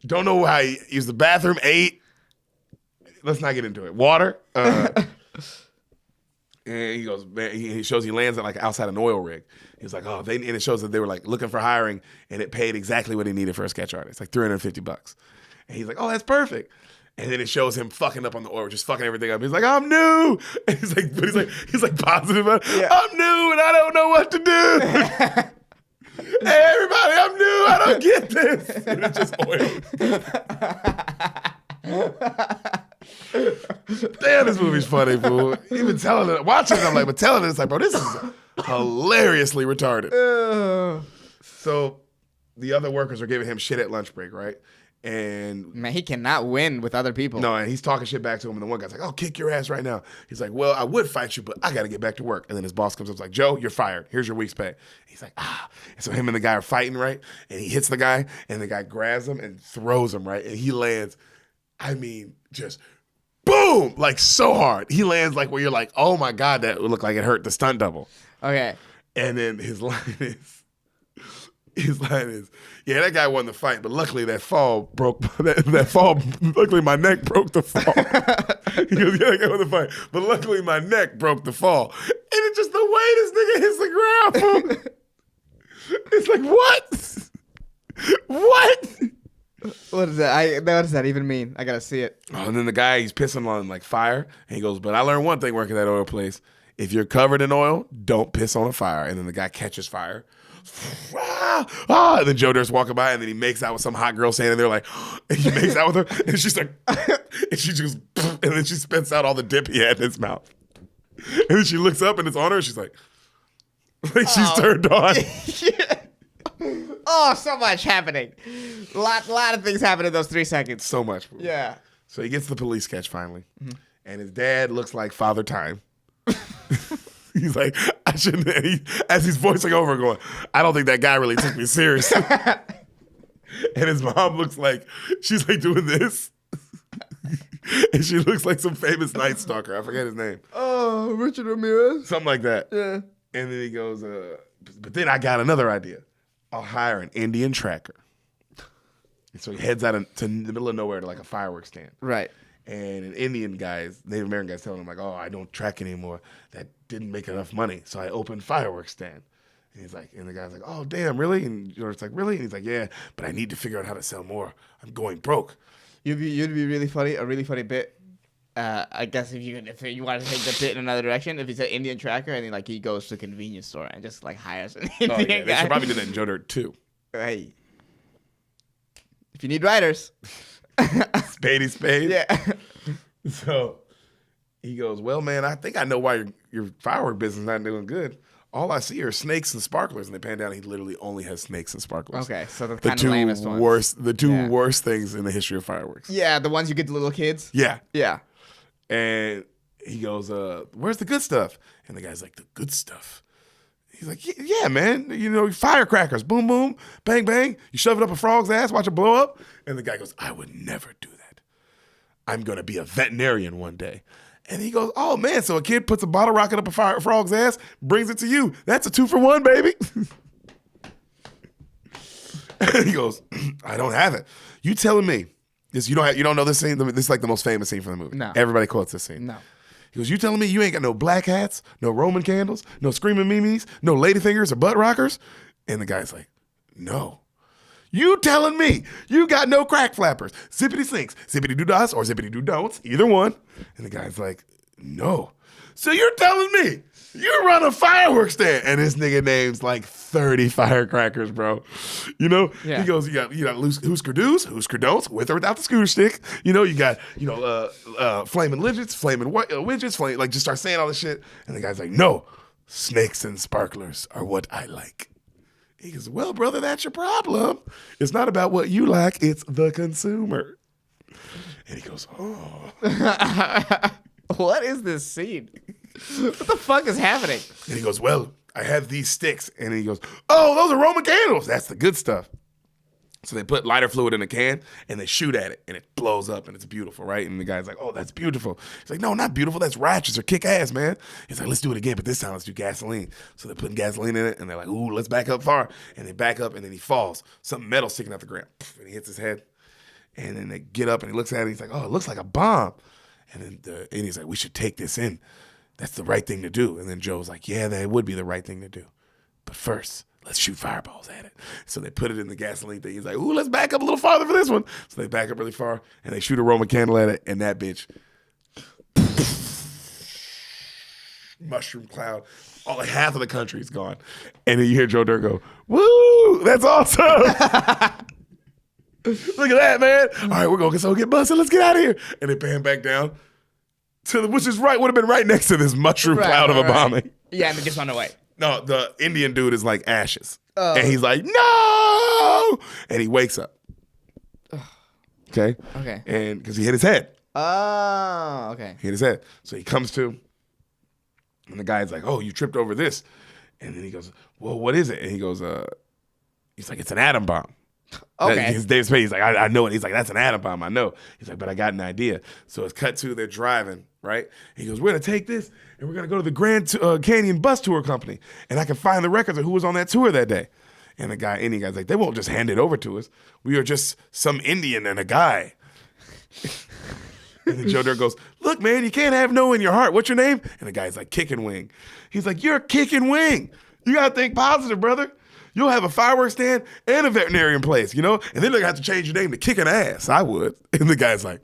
Don't know how he used the bathroom, ate. Let's not get into it. Water. And he goes, man, he shows he lands at like outside an oil rig. He's like, and it shows that they were like looking for hiring, and it paid exactly what he needed for a sketch artist, like $350. And he's like, oh, that's perfect. And then it shows him fucking up on the oil, just fucking everything up. He's like, I'm new. And he's like positive about it. Yeah. I'm new and I don't know what to do. Hey, everybody, I'm new. I don't get this. And it's just oil. Damn, this movie's funny, fool. Even telling it, watching it, I'm like, but telling it, it's like, bro, this is hilariously retarded. So the other workers are giving him shit at lunch break, right? And man, he cannot win with other people. No, and he's talking shit back to him, and the one guy's like, I'll kick your ass right now. He's like, well, I would fight you, but I got to get back to work. And then his boss comes up and is like, Joe, you're fired. Here's your week's pay. He's like, ah. And so him and the guy are fighting, right? And he hits the guy, and the guy grabs him and throws him, right? And he lands, just boom, like so hard. He lands like where you're like, oh my God, that would look like it hurt the stunt double. Okay. And then his line is, yeah, that guy won the fight, but luckily that fall broke, luckily my neck broke the fall. He goes, yeah, that guy won the fight, but luckily my neck broke the fall. And it's just the way this nigga hits the ground. It's like, what? What? What is that? What does that even mean? I gotta see it. Oh, and then the guy, he's pissing on like fire, and he goes, but I learned one thing working at that oil place. If you're covered in oil, don't piss on a fire. And then the guy catches fire. And then Joe Dirt's walking by, and then he makes out with some hot girl standing there, like, and he makes out with her, and she's like, and she just, and then she spits out all the dip he had in his mouth. And then she looks up, and it's on her, and she's like she's turned on. Oh, so much happening. A lot of things happen in those 3 seconds. So much. Yeah. So he gets the police sketch finally, and his dad looks like Father Time. He's like, I shouldn't. As he's voicing over, going, I don't think that guy really took me seriously. And his mom looks like she's like doing this, and she looks like some famous Night Stalker. I forget his name. Oh, Richard Ramirez, something like that. Yeah. And then he goes, but then I got another idea. I'll hire an Indian tracker. And so he heads out to the middle of nowhere to like a fireworks stand. Right. And an Indian guy's, Native American guy's telling him like, oh, I don't track anymore. That didn't make enough money. So I opened fireworks stand. And he's like, and the guy's like, oh, damn, really? And George's like, really? And he's like, yeah, but I need to figure out how to sell more. I'm going broke. You'd be really funny, a really funny bit. I guess if you want to take the bit in another direction, if he's an Indian tracker and then like he goes to a convenience store and just like hires an Indian guy. They should probably do that in Joe Dirt too. Hey, if you need writers, spade. Yeah. So he goes, well, man, I think I know why your firework business is not doing good. All I see are snakes and sparklers, and they pan down. He literally only has snakes and sparklers. Okay, so the kind of lamest ones. The two worst things in the history of fireworks. Yeah, the ones you get to little kids. Yeah. Yeah. And he goes, where's the good stuff? And the guy's like, the good stuff? He's like, yeah, man. You know, firecrackers, boom, boom, bang, bang. You shove it up a frog's ass, watch it blow up. And the guy goes, I would never do that. I'm going to be a veterinarian one day. And he goes, oh, man, so a kid puts a bottle rocket up a frog's ass, brings it to you. That's a 2-for-1, baby. And he goes, I don't have it. You telling me this? You don't know this scene? This is like the most famous scene from the movie. No. Everybody quotes this scene. No. He goes, you telling me you ain't got no black hats, no Roman candles, no screaming mimes, no ladyfingers or butt rockers? And the guy's like, no. You telling me you got no crack flappers, zippity sinks, zippity doo dahs, or zippity doo don'ts, either one? And the guy's like, no. So you're telling me you run a fireworks stand, and this nigga names like 30 firecrackers, bro. You know, Yeah. He goes, you got Husker do's, Husker don'ts, with or without the scooter stick. You know, you got flaming widgets, flaming widgets, like just start saying all this shit. And the guy's like, no, snakes and sparklers are what I like. He goes, well, brother, that's your problem. It's not about what you like, it's the consumer. And he goes, oh. What is this scene? What the fuck is happening? And he goes, well, I have these sticks. And he goes, oh, those are Roman candles. That's the good stuff. So they put lighter fluid in a can and they shoot at it and it blows up and it's beautiful, right? And the guy's like, oh, that's beautiful. He's like, no, not beautiful. That's ratchet or kick ass, man. He's like, let's do it again, but this time let's do gasoline. So they're putting gasoline in it and they're like, ooh, let's back up far. And they back up and then he falls. Something metal sticking out the ground. And he hits his head. And then they get up and he looks at it. He's like, oh, it looks like a bomb. And then he's like, we should take this in. That's the right thing to do. And then Joe's like, yeah, that would be the right thing to do. But first, let's shoot fireballs at it. So they put it in the gasoline thing. He's like, ooh, let's back up a little farther for this one. So they back up really far and they shoot a Roman candle at it. And that bitch, mushroom cloud, all like half of the country is gone. And then you hear Joe Dirt go, woo, that's awesome. Look at that, man. All right, we're going to get busted. Let's get out of here. And they pan back down to which is right, would have been right next to this mushroom cloud of a bombing. Yeah, and they just run away. No, the Indian dude is like ashes. And he's like, no! And he wakes up. Okay? Okay. And because he hit his head. Oh, okay. He hit his head. So he comes to, and the guy's like, oh, you tripped over this. And then he goes, well, what is it? And he goes, he's like, it's an atom bomb. Okay. He's Dave Spade. He's like, I know it. He's like, that's an atom bomb. I know. He's like, but I got an idea. So it's cut to, they're driving, right? He goes, we're going to take this and we're going to go to the Grand Canyon Bus Tour Company. And I can find the records of who was on that tour that day. And the Indian guy's like, they won't just hand it over to us. We are just some Indian and a guy. And then Joe Dirt goes, look, man, you can't have no in your heart. What's your name? And the guy's like, Kickin' Wing. He's like, you're Kickin' Wing. You got to think positive, brother. You'll have a fireworks stand and a veterinarian place, you know? And then they're going to have to change your name to Kickin' Ass. I would. And the guy's like,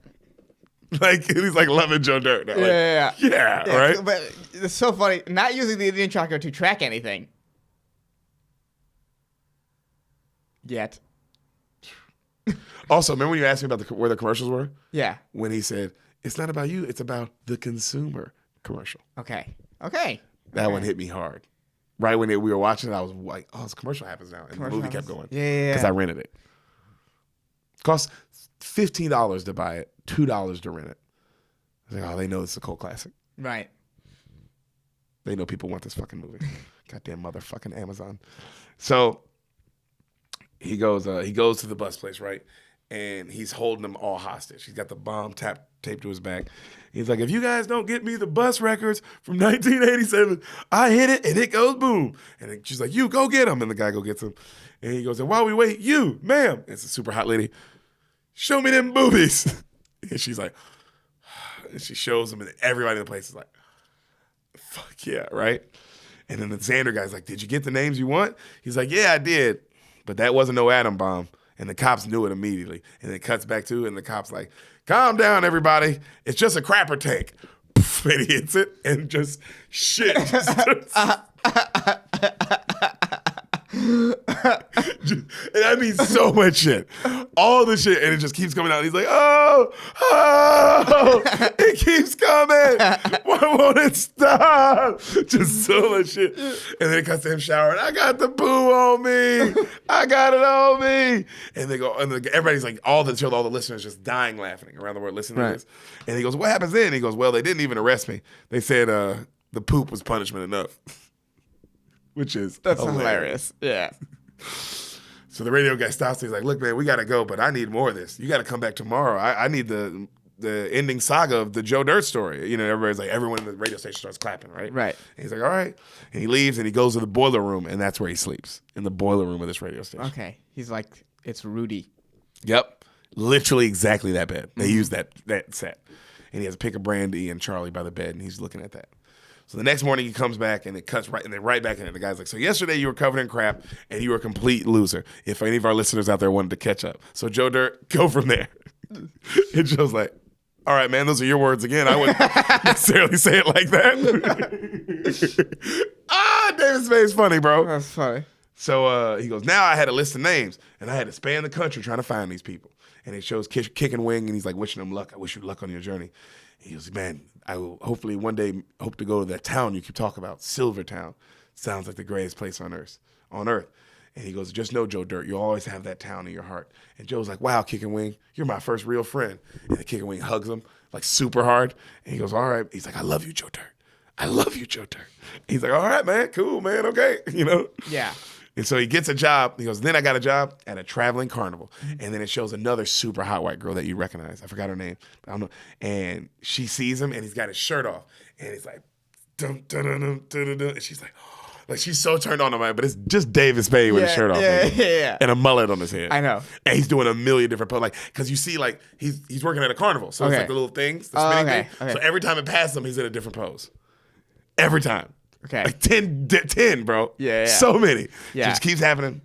he's like loving Joe Dirt now. Yeah, right? But it's so funny. Not using the Indian tracker to track anything. Yet. Also, remember when you asked me about where the commercials were? Yeah. When he said, it's not about you, it's about the consumer commercial. Okay. That one hit me hard. Right when we were watching it, I was like, oh, this commercial happens now. And the movie kept going. Yeah. Because I rented it. Cost $15 to buy it, $2 to rent it. I was like, oh, they know it's a cult classic. Right. They know people want this fucking movie. Goddamn motherfucking Amazon. So he goes to the bus place, right? And he's holding them all hostage. He's got the bomb taped to his back. He's like, if you guys don't get me the bus records from 1987, I hit it and it goes boom. And she's like, you go get them. And the guy go gets them. And he goes, and while we wait, you, ma'am, it's a super hot lady, show me them boobies. And she's like, and she shows them and everybody in the place is like, fuck yeah, right? And then the Xander guy's like, did you get the names you want? He's like, yeah, I did. But that wasn't no atom bomb. And the cops knew it immediately. And it cuts back to, and the cop's like, calm down, everybody. It's just a crapper tank. And he hits it, and just shit. And that means so much shit. All the shit, and it just keeps coming out. He's like, oh, it keeps coming. Why won't it stop? Just so much shit. And then it cuts to him showering. I got the poo on me. I got it on me. And they go, and everybody's like, all the listeners just dying laughing around the world listening to this. And he goes, what happens then? He goes, well, they didn't even arrest me. They said the poop was punishment enough. which is That's hilarious. Yeah. So the radio guy stops. He's like, "Look, man, we gotta go, but I need more of this. You gotta come back tomorrow. I need the ending saga of the Joe Dirt story." You know, everybody's like, everyone in the radio station starts clapping, right? Right. And he's like, "All right," and he leaves and he goes to the boiler room, and that's where he sleeps, in the boiler room of this radio station. Okay. He's like, it's Rudy. Yep, literally exactly that bed. They used that set, and he has a pick of brandy and Charlie by the bed, and he's looking at that. So the next morning he comes back and it cuts right, and they're right back in it. The guy's like, "So yesterday you were covered in crap and you were a complete loser. If any of our listeners out there wanted to catch up, so Joe Dirt, go from there." And Joe's like, "All right, man, those are your words again. I wouldn't necessarily say it like that." David Spade's funny, bro. That's funny. So he goes, "Now I had a list of names and I had to span the country trying to find these people." And it shows Kick and Wing, and he's like wishing them luck. "I wish you luck on your journey." He goes, "Man, I will hopefully one day hope to go to that town you keep talking about, Silvertown. Sounds like the greatest place on earth. And he goes, "Just know, Joe Dirt, you'll always have that town in your heart." And Joe's like, "Wow, Kick and Wing, you're my first real friend." And the Kick and Wing hugs him like super hard. And he goes, "All right." He's like, "I love you, Joe Dirt. I love you, Joe Dirt." He's like, "All right, man, cool, man, okay." You know? Yeah. And so he gets a job. He goes, "Then I got a job at a traveling carnival." And then it shows another super hot white girl that you recognize. I forgot her name. I don't know. And she sees him, and he's got his shirt off. And he's like, dum, dum, dum, dum, dum, dum. And she's like she's so turned on him, man. But it's just David Spade with his shirt off. Yeah. And a mullet on his head. I know. And he's doing a million different poses. Like, because you see, like, he's working at a carnival. So it's like the little things, the spinning thing. Okay. So every time it passes him, he's in a different pose. Every time. Okay. Like 10, bro. Yeah. So many. Yeah. It just keeps happening.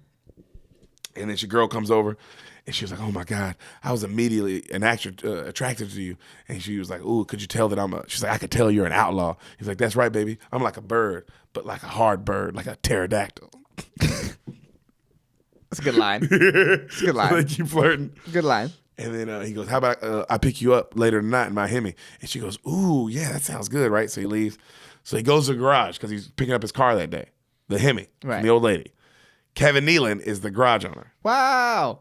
And then your girl comes over, and she was like, "Oh my God, I was immediately attracted to you." And she was like, "Ooh, could you tell that she's like, "I could tell you're an outlaw." He's like, "That's right, baby. I'm like a bird, but like a hard bird, like a pterodactyl." That's a good line. It's a good line. They keep flirting. Good line. And then he goes, "How about I pick you up later tonight in my Hemi?" And she goes, "Ooh, yeah, that sounds good," right? So he leaves. So he goes to the garage because he's picking up his car that day, the Hemi, right. From the old lady. Kevin Nealon is the garage owner. Wow.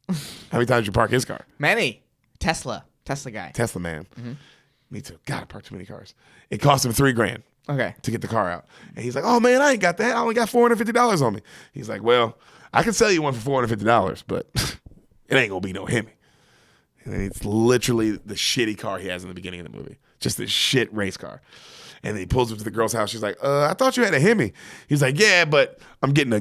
How many times did you park his car? Many. Tesla guy. Tesla man. Mm-hmm. Me too. God, I parked too many cars. It cost him $3,000. Okay. To get the car out. And he's like, "Oh man, I ain't got that. I only got $450 on me." He's like, "Well, I can sell you one for $450, but it ain't gonna be no Hemi." And then it's literally the shitty car he has in the beginning of the movie. Just this shit race car. And then he pulls up to the girl's house. She's like, "I thought you had a Hemi." He's like, "Yeah, but I'm getting a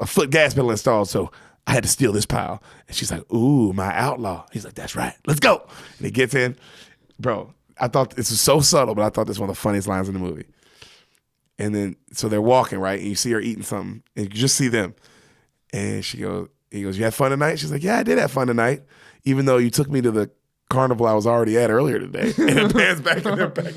foot gas pedal installed, so I had to steal this pile." And she's like, "Ooh, my outlaw." He's like, "That's right. Let's go." And he gets in. Bro, I thought this was so subtle, but I thought this was one of the funniest lines in the movie. And then, so they're walking, right? And you see her eating something, and you just see them. And he goes, "You had fun tonight?" She's like, "Yeah, I did have fun tonight, even though you took me to the carnival I was already at earlier today." And it pans back and they're back.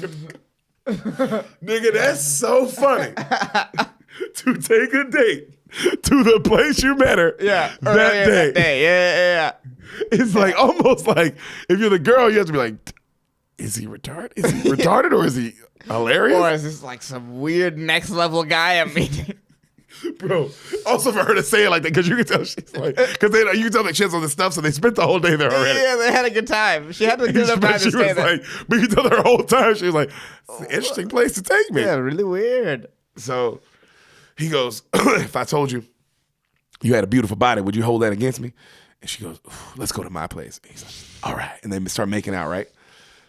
Nigga, that's so funny. To take a date to the place you met her that day. Yeah. It's like almost like if you're the girl, you have to be like, is he retarded? Is he retarded or is he hilarious? Or is this like some weird next level guy I'm meeting? Bro, also for her to say it like that, because you can tell she's like, because you can tell that she has all this stuff, so they spent the whole day there already. Yeah, they had a good time. She had a good enough time to stay there. Like, but you tell her the whole time, she was like, "It's an interesting place to take me." Yeah, really weird. So he goes, "If I told you you had a beautiful body, would you hold that against me?" And she goes, "Let's go to my place." And he's like, "All right." And they start making out, right?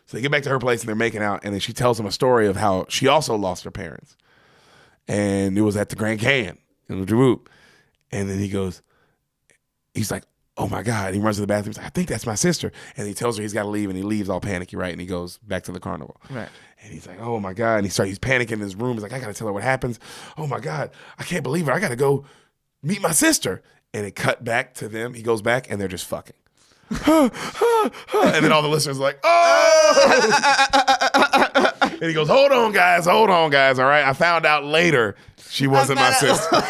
So they get back to her place and they're making out, and then she tells him a story of how she also lost her parents. And it was at the Grand Canyon in the Djibouti. And then he's like, "Oh my God." He runs to the bathroom. He's like, "I think that's my sister." And he tells her he's got to leave, and he leaves all panicky, right? And he goes back to the carnival. Right. And he's like, "Oh my God." And he's panicking in his room. He's like, "I got to tell her what happens. Oh my God. I can't believe it. I got to go meet my sister." And it cut back to them. He goes back and they're just fucking. And then all the listeners are like, "Oh!" And he goes, hold on, guys. All right. I found out later she wasn't my sister.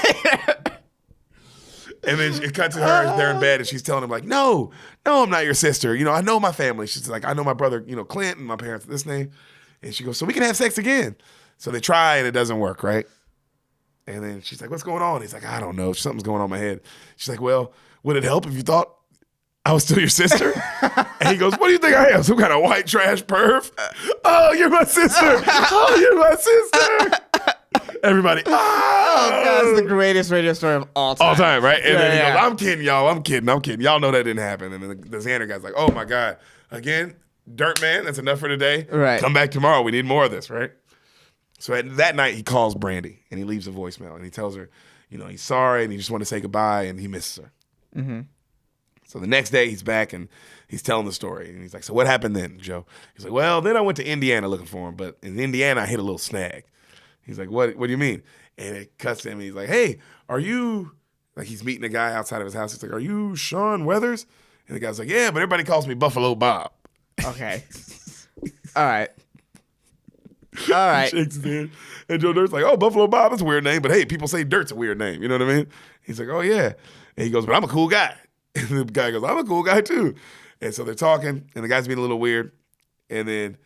And then it cuts to her. They're in bed and she's telling him like, no, I'm not your sister. I know my family. She's like, I know my brother, Clint, and my parents, this name. And she goes, so we can have sex again. So they try and it doesn't work, right? And then she's like, what's going on? He's like, I don't know. Something's going on in my head. She's like, well, would it help if you thought I was still your sister? And he goes, what do you think I am? Some kind of white trash perv? Oh, you're my sister. Oh, you're my sister. Everybody, Oh god, it's the greatest radio story of all time. all time, right? And Yeah, then he yeah. goes, I'm kidding, y'all. I'm kidding. Y'all know that didn't happen. And then the Xander guy's like, oh my God. Again, Dirt Man, that's enough for today. Right. Come back tomorrow. We need more of this, right? So that night he calls Brandy and he leaves a voicemail and he tells her, he's sorry and he just want to say goodbye and he misses her. Mm-hmm. So the next day he's back and he's telling the story and he's like, so what happened then, Joe? He's like, well, then I went to Indiana looking for him, but in Indiana I hit a little snag. He's like, what do you mean? And it cuts to him and he's like, hey, are you, like he's meeting a guy outside of his house. He's like, are you Sean Weathers? And the guy's like, yeah, but everybody calls me Buffalo Bob. Okay. All right. All right. He shakes his head. And Joe Dirt's like, oh, Buffalo Bob, that's a weird name. But hey, people say Dirt's a weird name. You know what I mean? He's like, oh, yeah. And he goes, but I'm a cool guy. And the guy goes, I'm a cool guy too. And so they're talking, and the guy's being a little weird. And then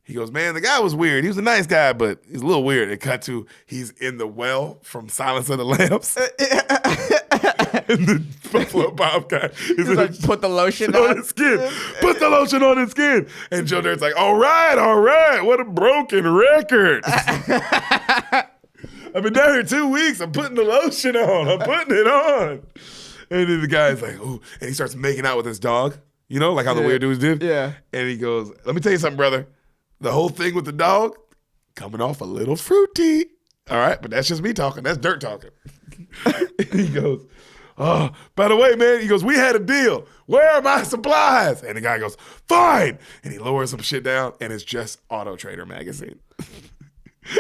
he goes, man, the guy was weird. He was a nice guy, but he's a little weird. It cut to he's in the well from Silence of the Lambs. And the Buffalo Bob guy is Like, put the lotion on his skin. Put the lotion on his skin. And Joe Dirt's like, all right. What a broken record. I've been down here 2 weeks. I'm putting the lotion on. I'm putting it on. And then the guy's like, ooh. And he starts making out with his dog. You know, like how the weird dudes did? Yeah. And he goes, let me tell you something, brother. The whole thing with the dog coming off a little fruity. All right, but that's just me talking. That's Dirt talking. And he goes, oh, by the way, man, he goes, we had a deal. Where are my supplies? And the guy goes, fine. And he lowers some shit down, and it's just Auto Trader magazine.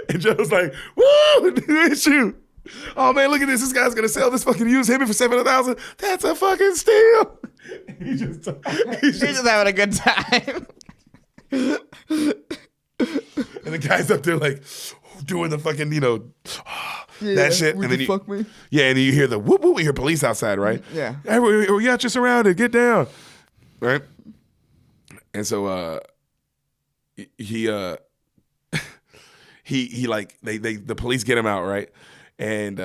And Joe's like, woo, new issue. Oh, man, look at this. This guy's going to sell this fucking used Hemi for $700,000. That's a fucking steal. He's He's just having a good time. And the guy's up there like doing the fucking, that shit. Would And then you fuck me? Yeah, and you hear the whoop whoop. You hear police outside, right? Yeah. Hey, we got you surrounded. Get down, right? And so he like the police get him out, right? And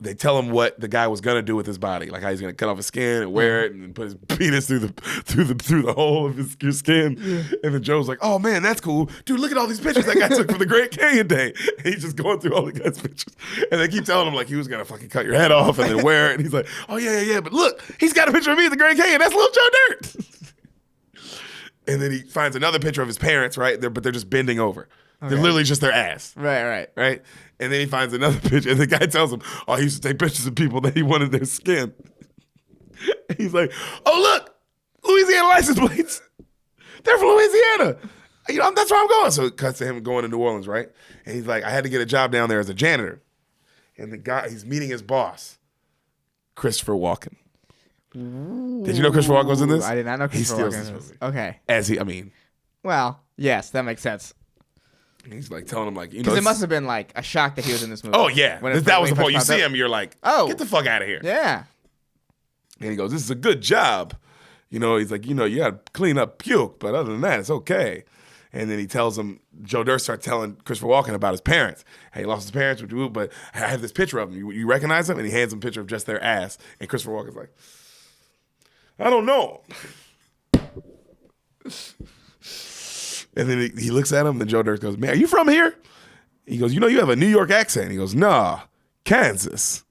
they tell him what the guy was gonna do with his body, like how he's gonna cut off his skin and wear it and put his penis through the hole of your skin. Yeah. And then Joe's like, "Oh man, that's cool, dude. Look at all these pictures that guy took from the Grand Canyon Day." And he's just going through all the guy's pictures, and they keep telling him like he was gonna fucking cut your head off and then wear it. And he's like, "Oh yeah, but look, he's got a picture of me at the Grand Canyon. That's little Joe Dirt." And then he finds another picture of his parents, right? But they're just bending over. Okay. They're literally just their ass. Right. And then he finds another picture, and the guy tells him, oh, he used to take pictures of people that he wanted their skin. He's like, oh, look, Louisiana license plates. They're from Louisiana. That's where I'm going. So it cuts to him going to New Orleans, right? And he's like, I had to get a job down there as a janitor. And the guy, he's meeting his boss, Christopher Walken. Ooh. Did you know Christopher Walken was in this? I did not know Christopher Walken was in this. Okay. Well, yes, that makes sense. He's like telling him like, because it must have been like a shock that he was in this movie. Oh yeah, that was the point. You see him, you're like, oh, get the fuck out of here. Yeah. And he goes, this is a good job. He's like, you got to clean up puke, but other than that, it's okay. And then he tells him, Joe Dirt starts telling Christopher Walken about his parents. Hey, he lost his parents, but I have this picture of them. You recognize them? And he hands him a picture of just their ass. And Christopher Walken's like, I don't know. And then he looks at him, and Joe Dirt goes, man, are you from here? He goes, you have a New York accent. He goes, nah, Kansas.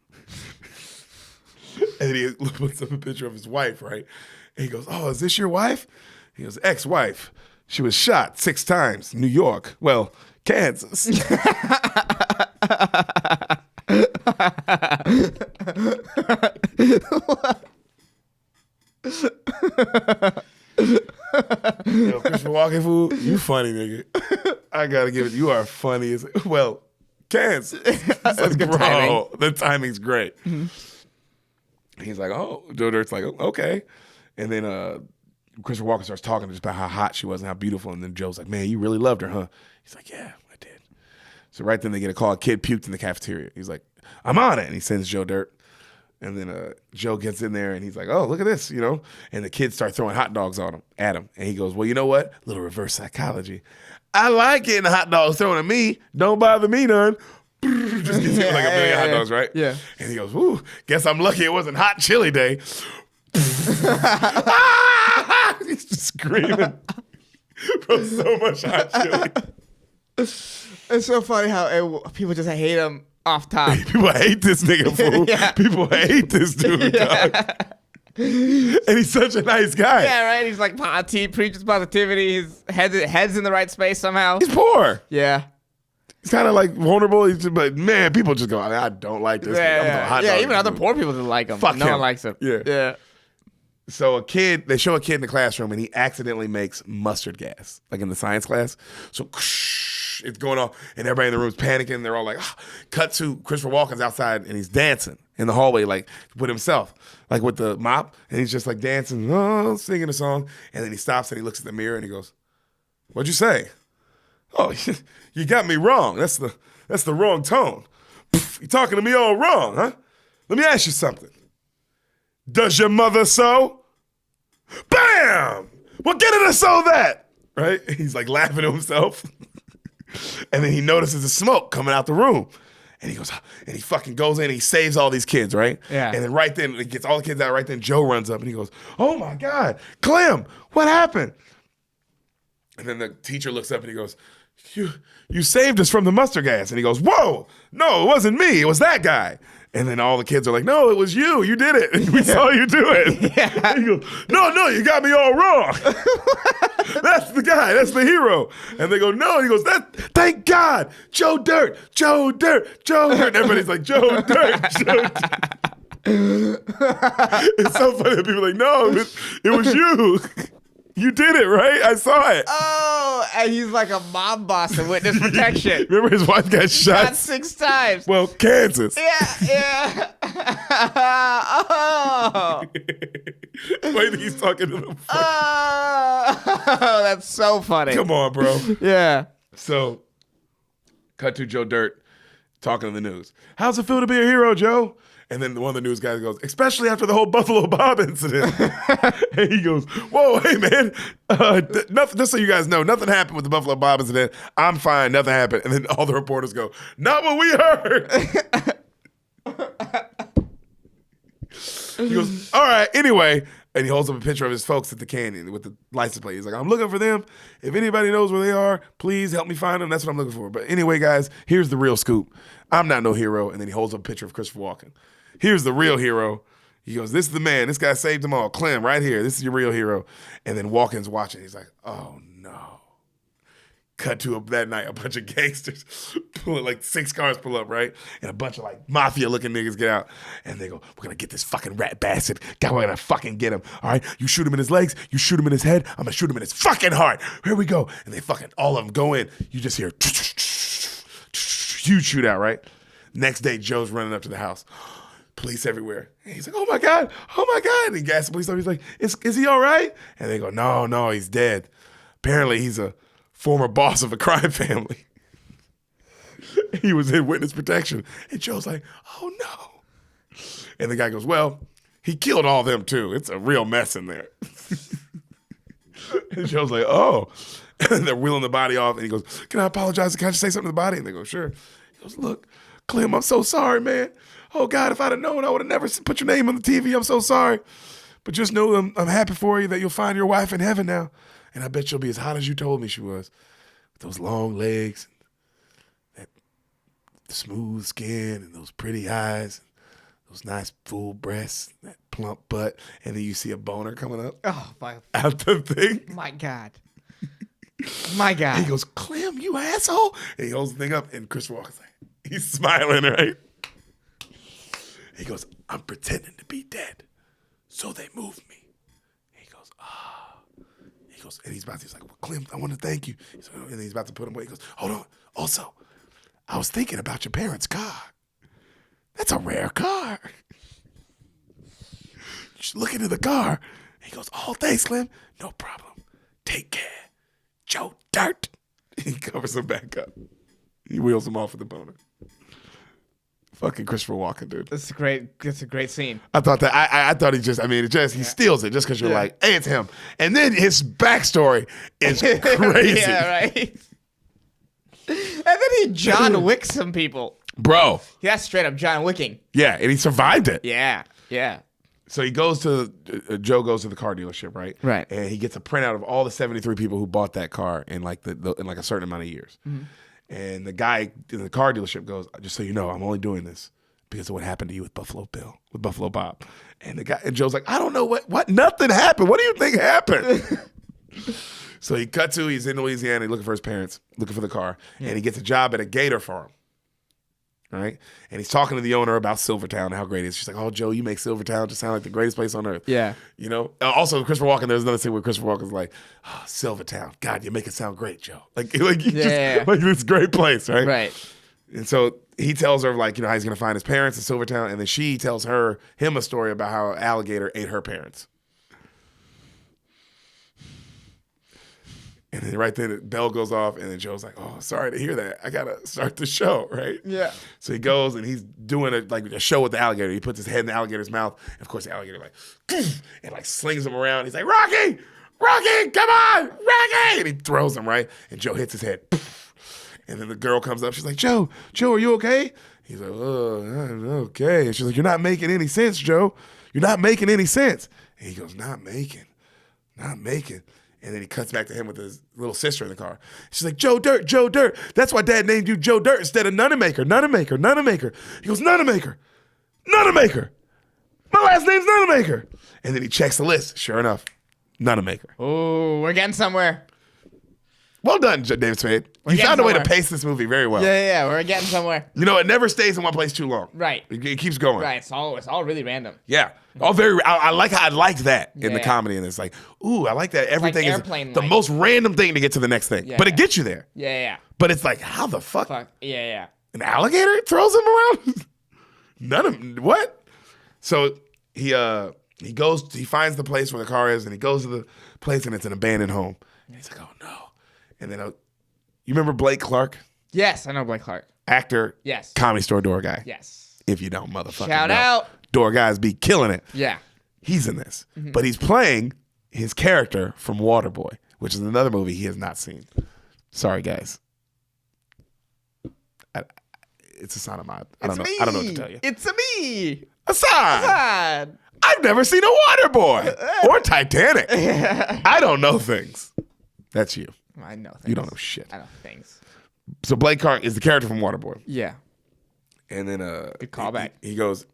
And then he puts up a picture of his wife, right? And he goes, oh, is this your wife? He goes, ex-wife. She was shot 6 times, New York. Well, Kansas. Christopher Walken, fool, you funny, nigga. I gotta give it. You are funny as well. Kansas. That's like, good timing. The timing's great. Mm-hmm. He's like, oh, Joe Dirt's like, okay, and then Christopher Walken starts talking just about how hot she was and how beautiful, and then Joe's like, man, you really loved her, huh? He's like, yeah, I did. So right then they get a call. A kid puked in the cafeteria. He's like, I'm on it, and he sends Joe Dirt. And then Joe gets in there and he's like, oh, look at this, And the kids start throwing hot dogs at him. And he goes, well, you know what? Little reverse psychology. I like getting hot dogs thrown at me. Don't bother me none. Just gets hit like a million hot dogs, right? Yeah. And he goes, ooh, guess I'm lucky it wasn't hot chili day. He's just screaming. Bro, so much hot chili. It's so funny how people just hate him off top. People hate this nigga, fool. Yeah. People hate this dude, dog. And he's such a nice guy. Yeah, right. He's like he preaches positivity. His head's in the right space somehow. He's poor. Yeah. He's kind of like vulnerable. He's just, but man, people just go, I don't like this. nigga. I'm gonna hot dog Even this other dude. poor people didn't like him. Fuck no him. one likes him. Yeah. So they show a kid in the classroom and he accidentally makes mustard gas, like in the science class. So it's going off and everybody in the room's panicking. They're all like, cut to Christopher Walken's outside and he's dancing in the hallway, like with himself, like with the mop. And he's just like dancing, singing a song. And then he stops and he looks at the mirror and he goes, "What'd you say?" "Oh, you got me wrong. That's the wrong tone. You're talking to me all wrong, huh? Let me ask you something. Does your mother sew?" Bam! Well, get her to sew that. Right? He's like laughing to himself. And then he notices the smoke coming out the room. And he goes, and he fucking goes in and he saves all these kids, right? Yeah. And then right then, he gets all the kids out. Right then, Joe runs up and he goes, "Oh my God, Clem, what happened?" And then the teacher looks up and he goes, You saved us from the mustard gas." And he goes, "Whoa, no, it wasn't me. It was that guy." And then all the kids are like, "No, it was you. You did it. We saw you do it." Yeah. And he goes, No, you got me all wrong. That's the guy. That's the hero." And they go, "No." And he goes, "Thank God. Joe Dirt, Joe Dirt, Joe Dirt." And everybody's like, "Joe Dirt, Joe Dirt." It's so funny that people are like, "No, it was you. You did it, right? I saw it." Oh, and he's like a mob boss in witness protection. Remember his wife got shot? Got 6 times. Well, Kansas. Yeah. Oh. Wait, he's talking to the fuck. Oh, that's so funny. Come on, bro. Yeah. So, cut to Joe Dirt talking to the news. "How's it feel to be a hero, Joe?" And then one of the news guys goes, "Especially after the whole Buffalo Bob incident." And he goes, "Whoa, hey man, nothing. Just so you guys know, nothing happened with the Buffalo Bob incident. I'm fine. Nothing happened." And then all the reporters go, "Not what we heard." He goes, "All right, anyway." And he holds up a picture of his folks at the canyon with the license plate. He's like, "I'm looking for them. If anybody knows where they are, please help me find them. That's what I'm looking for. But anyway, guys, here's the real scoop. I'm not no hero." And then he holds up a picture of Christopher Walken. "Here's the real hero." He goes, "This is the man. This guy saved them all. Clem, right here. This is your real hero." And then Walken's watching. He's like, "Oh, no." Cut to that night, a bunch of gangsters pulling, like 6 cars pull up, right? And a bunch of like mafia-looking niggas get out. And they go, "We're going to get this fucking rat bastard. God, we're going to fucking get him. All right? You shoot him in his legs. You shoot him in his head. I'm going to shoot him in his fucking heart. Here we go." And they fucking, all of them go in. You just hear huge shootout, right? Next day, Joe's running up to the house. Police everywhere. And he's like, "Oh my God. Oh my God." And he gasps the police over. He's like, is he all right?" And they go, No, he's dead. Apparently, he's a former boss of a crime family. He was in witness protection. And Joe's like, "Oh no." And the guy goes, "Well, he killed all them too. It's a real mess in there." And Joe's like, "Oh." And they're wheeling the body off. And he goes, "Can I apologize? Can I just say something to the body?" And they go, "Sure." He goes, "Look, Clem, I'm so sorry, man. Oh God, if I'd have known, I would have never put your name on the TV. I'm so sorry. But just know I'm happy for you that you'll find your wife in heaven now. And I bet she'll be as hot as you told me she was. With those long legs, that smooth skin, and those pretty eyes, and those nice full breasts, that plump butt. And then you see a boner coming up Oh, out the thing." my God. My God. He goes, "Clem, you asshole." And he holds the thing up, and Chris Walker's like, he's smiling, right? He goes, "I'm pretending to be dead, so they move me." He goes, "Ah." He goes, and he's like, "Well, Clem, I want to thank you." And then he's about to put him away. He goes, "Hold on. Also, I was thinking about your parents' car. That's a rare car. You should look into the car." He goes, "Oh, thanks, Clem. No problem. Take care. Joe Dirt." He covers him back up. He wheels him off with the boner. Fucking Christopher Walken, dude. That's a great scene. I thought that I thought he steals it just because you're like, hey, it's him. And then his backstory is crazy. Yeah, right. And then he John Wicks some people. Bro. That's straight up John Wicking. Yeah, and he survived it. Yeah. So he goes to Joe goes to the car dealership, right? Right. And he gets a printout of all the 73 people who bought that car in like in like a certain amount of years. Mm-hmm. And the guy in the car dealership goes, just so you know, I'm only doing this because of what happened to you with Buffalo Bob. And Joe's like, I don't know what, nothing happened. What do you think happened? So he's in Louisiana, looking for his parents, looking for the car, and he gets a job at a gator farm. Right? And he's talking to the owner about Silvertown and how great it is. She's like, oh, Joe, you make Silvertown just sound like the greatest place on earth. Yeah. You know? Also, Christopher Walken, there's another scene where Christopher Walken's like, oh, Silvertown. God, you make it sound great, Joe. Like this great place, right? Right. And so he tells her, like, you know, how he's going to find his parents in Silvertown. And then she tells him a story about how an alligator ate her parents. And then right then, the bell goes off, and then Joe's like, oh, sorry to hear that. I got to start the show, right? Yeah. So he goes, and he's doing a show with the alligator. He puts his head in the alligator's mouth. And of course, the alligator, like, and, like, slings him around. He's like, Rocky, come on, Rocky! And he throws him, right? And Joe hits his head. And then the girl comes up. She's like, Joe, are you okay? He's like, oh, I'm okay. And she's like, you're not making any sense, Joe. You're not making any sense. And he goes, not making. And then he cuts back to him with his little sister in the car. She's like, Joe Dirt. That's why Dad named you Joe Dirt instead of Nunamaker. He goes, Nunamaker. My last name's Nunamaker. And then he checks the list. Sure enough, Nunamaker. Oh, we're getting somewhere. Well done, David Spade. You found a way to pace this movie very well. Yeah, we're getting somewhere. You know, it never stays in one place too long. Right. It keeps going. Right. It's all really random. Yeah. All very. I like that in the comedy, and it's like, ooh, I like that. Everything is the most random thing to get to the next thing, but it gets you there. Yeah. But it's like, how the fuck? Yeah. An alligator throws him around? None of what? So he goes. He finds the place where the car is, and he goes to the place, and it's an abandoned home. And he's like, oh no. And then, you remember Blake Clark? Yes, I know Blake Clark. Actor. Yes. Comedy Store door guy. Yes. If you don't, motherfucker. Shout out. Door guys be killing it. Yeah. He's in this. Mm-hmm. But he's playing his character from Waterboy, which is another movie he has not seen. Sorry, guys. It's a sign of mine. I don't know what to tell you. It's me. Ehsan. I've never seen a Waterboy or Titanic. I don't know things. That's you. I know things. You don't know shit. I know things. So Blake Clark is the character from Waterboy. Yeah. And then good callback. He goes,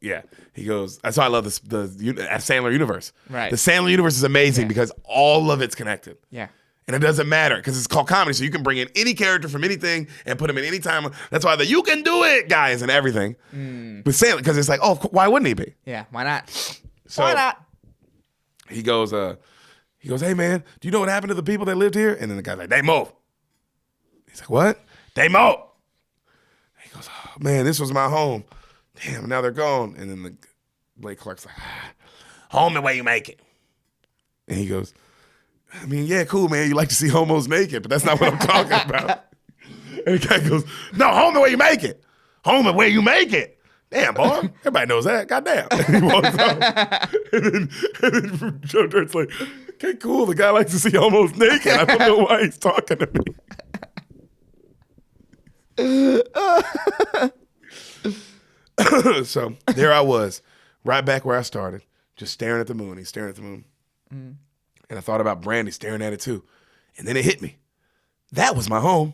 that's why I love the Sandler universe. Right. The Sandler universe is amazing because all of it's connected. Yeah. And it doesn't matter because it's called comedy. So you can bring in any character from anything and put him in any time. That's why you can do it guy is in everything. But Sandler, because it's like, oh, why wouldn't he be? Yeah, why not? So why not? He goes, hey man, do you know what happened to the people that lived here? And then the guy's like, they moved. He's like, what? They moved. He goes, oh man, this was my home. Damn, now they're gone. And then Blake Clark's like, home the way you make it. And he goes, I mean, yeah, cool, man. You like to see homos naked, but that's not what I'm talking about. And the guy goes, no, home the way you make it. Home the way you make it. Damn, boy. Everybody knows that. Goddamn. And he walks off. And then Joe Dirt's like, okay, cool. The guy likes to see homos naked. I don't know why he's talking to me. So there I was, right back where I started, just staring at the moon. He's staring at the moon. Mm. And I thought about Brandy staring at it too. And then it hit me. That was my home.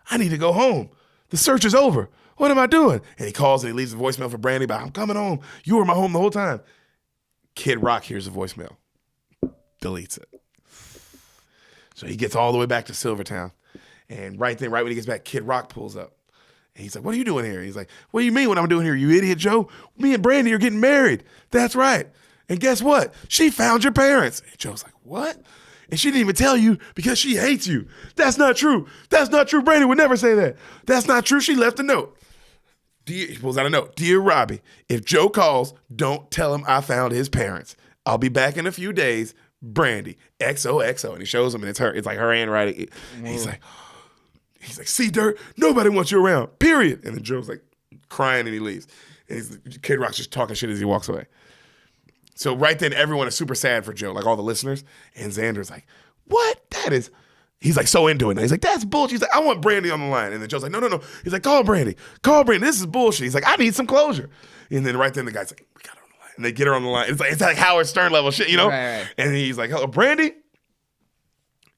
I need to go home. The search is over. What am I doing? And he calls and he leaves a voicemail for Brandy about, I'm coming home. You were my home the whole time. Kid Rock hears the voicemail. Deletes it. So he gets all the way back to Silvertown. And right when he gets back, Kid Rock pulls up. And he's like, what are you doing here? He's like, what do you mean what I'm doing here, you idiot, Joe? Me and Brandy are getting married. That's right. And guess what? She found your parents. And Joe's like, what? And she didn't even tell you because she hates you. That's not true. That's not true. Brandy would never say that. That's not true. She left a note. He pulls out a note. Dear Robbie, if Joe calls, don't tell him I found his parents. I'll be back in a few days. Brandy, XOXO. And he shows him and it's her. It's like her handwriting. And he's like, see, Dirt, nobody wants you around, period. And then Joe's like crying and he leaves. And Kid Rock's just talking shit as he walks away. So right then, everyone is super sad for Joe, like all the listeners. And Xander's like, what? He's like so into it now. He's like, that's bullshit. He's like, I want Brandy on the line. And then Joe's like, no. He's like, call Brandy. This is bullshit. He's like, I need some closure. And then right then the guy's like, we got her on the line. And they get her on the line. It's like Howard Stern level shit, you know? Right. And he's like, hello, Brandy?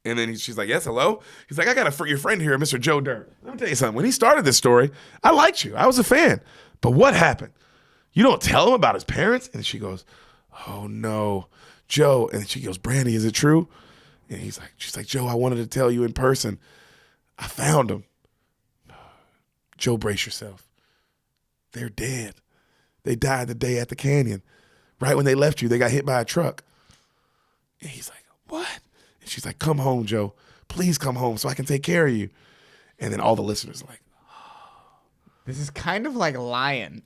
And then she's like, yes, hello? He's like, I got your friend here, Mr. Joe Dirt. Let me tell you something. When he started this story, I liked you. I was a fan. But what happened? You don't tell him about his parents? And she goes, oh, no, Joe. And she goes, Brandy, is it true? And she's like, Joe, I wanted to tell you in person. I found them. Joe, brace yourself. They're dead. They died the day at the canyon. Right when they left you, they got hit by a truck. And he's like, what? And she's like, come home, Joe. Please come home so I can take care of you. And then all the listeners are like, oh. This is kind of like Lion.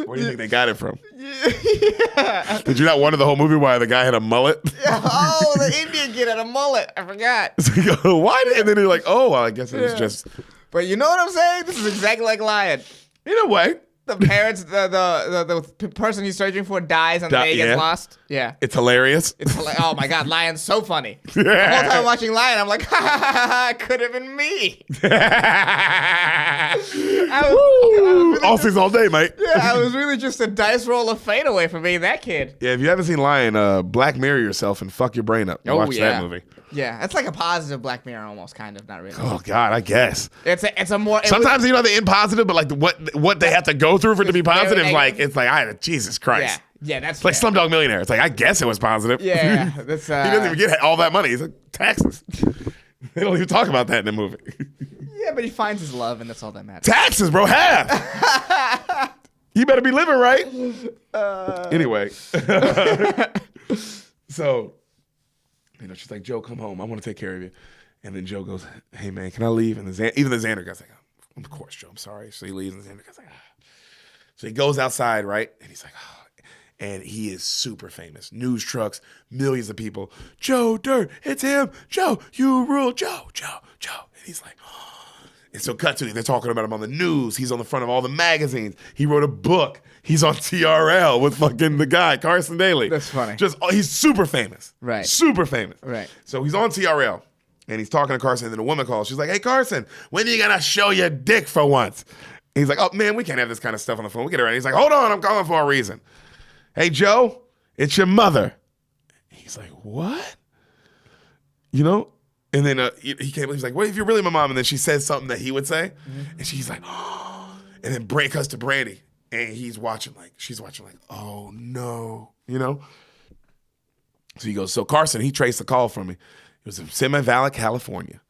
Where do you think they got it from? Yeah. Did you not wonder the whole movie why the guy had a mullet? Oh, the Indian kid had a mullet. I forgot. So why? And then you're like, oh, well, I guess it was just. But you know what I'm saying? This is exactly like Lion. In a way. The parents, the person he's searching for dies and the day gets lost. Yeah. It's hilarious. It's like, oh my God, Lion's so funny. The whole time watching Lion, I'm like, ha ha ha ha, it could have been me. All things all day, mate. Yeah, I was really just a dice roll of fate away from being that kid. Yeah, if you haven't seen Lion, Black Mirror yourself and fuck your brain up. Watch that movie. Yeah, it's like a positive Black Mirror almost, kind of, not really. Oh God, I guess. It's a more. Sometimes you know the in positive, but like what they have to go through for it to be positive, like it's like Jesus Christ. Yeah, that's like Slumdog Millionaire. It's like I guess it was positive. Yeah, that's. He doesn't even get all that money. He's like taxes. They don't even talk about that in the movie. Yeah, but he finds his love, and that's all that matters. Taxes, bro, half. You better be living right. Anyway, so. You know, she's like, Joe, come home. I want to take care of you. And then Joe goes, hey, man, can I leave? And even the Xander guy's like, oh, of course, Joe, I'm sorry. So he leaves, and the Xander guy's like, ah. So he goes outside, right? And he's like, oh. And he is super famous. News trucks, millions of people. Joe Dirt, it's him. Joe, you rule. Joe. And he's like, oh. And so cut to, they're talking about him on the news. He's on the front of all the magazines. He wrote a book. He's on TRL with fucking the guy, Carson Daly. That's funny. He's super famous. Right. Super famous. Right. So he's on TRL, and he's talking to Carson, and then a woman calls. She's like, hey, Carson, when are you going to show your dick for once? And he's like, oh, man, we can't have this kind of stuff on the phone. We get it right. He's like, hold on, I'm calling for a reason. Hey, Joe, it's your mother. He's like, what? You know? And then he came, he's like, what if you're really my mom? And then she says something that he would say, and she's like, oh. And then Brand cuts to Brandy. And she's watching like, oh no, you know? So he goes, so Carson, he traced the call from me. It was in Simi Valley, California.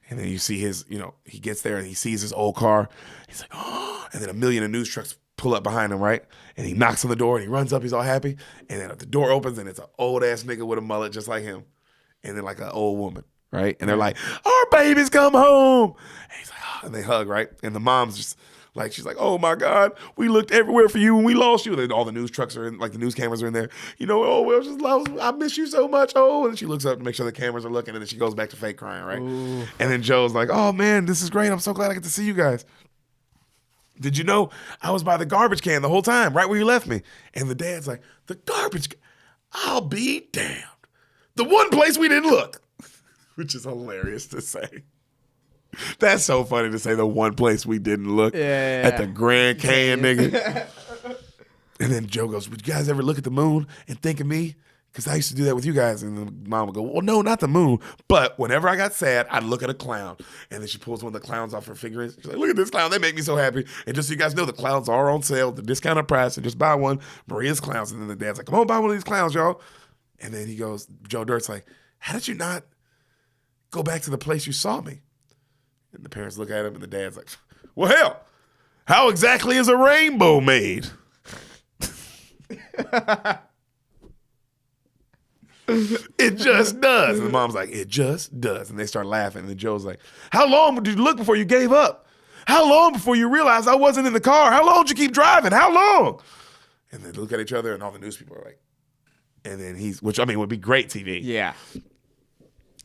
And then you see his, you know, he gets there and he sees his old car. He's like, oh, and then a million of news trucks pull up behind him, right? And he knocks on the door and he runs up, he's all happy. And then the door opens and it's an old ass nigga with a mullet just like him. And then like an old woman, right? And they're like, our baby's come home. And he's like, oh, and they hug, right? And the mom's just, like, she's like, oh, my God, we looked everywhere for you and we lost you. And then all the news trucks are in, like the news cameras are in there. You know, oh, well, just lost, I miss you so much. Oh, and she looks up to make sure the cameras are looking. And then she goes back to fake crying, right? Ooh. And then Joe's like, oh, man, this is great. I'm so glad I get to see you guys. Did you know I was by the garbage can the whole time, right where you left me? And the dad's like, the garbage can? I'll be damned. The one place we didn't look, which is hilarious to say. That's so funny to say the one place we didn't look at the Grand Canyon, nigga. And then Joe goes, would you guys ever look at the moon and think of me? Because I used to do that with you guys. And then mom would go, well, no, not the moon. But whenever I got sad, I'd look at a clown. And then she pulls one of the clowns off her figurines. She's like, look at this clown. They make me so happy. And just so you guys know, the clowns are on sale, the discounted price. And just buy one. Maria's clowns. And then the dad's like, come on, buy one of these clowns, y'all. And then he goes, Joe Dirt's like, how did you not go back to the place you saw me? And the parents look at him, and the dad's like, well, hell, how exactly is a rainbow made? It just does. And the mom's like, it just does. And they start laughing. And then Joe's like, how long did you look before you gave up? How long before you realized I wasn't in the car? How long did you keep driving? How long? And they look at each other, and all the news people are like, and then which I mean would be great TV. Yeah.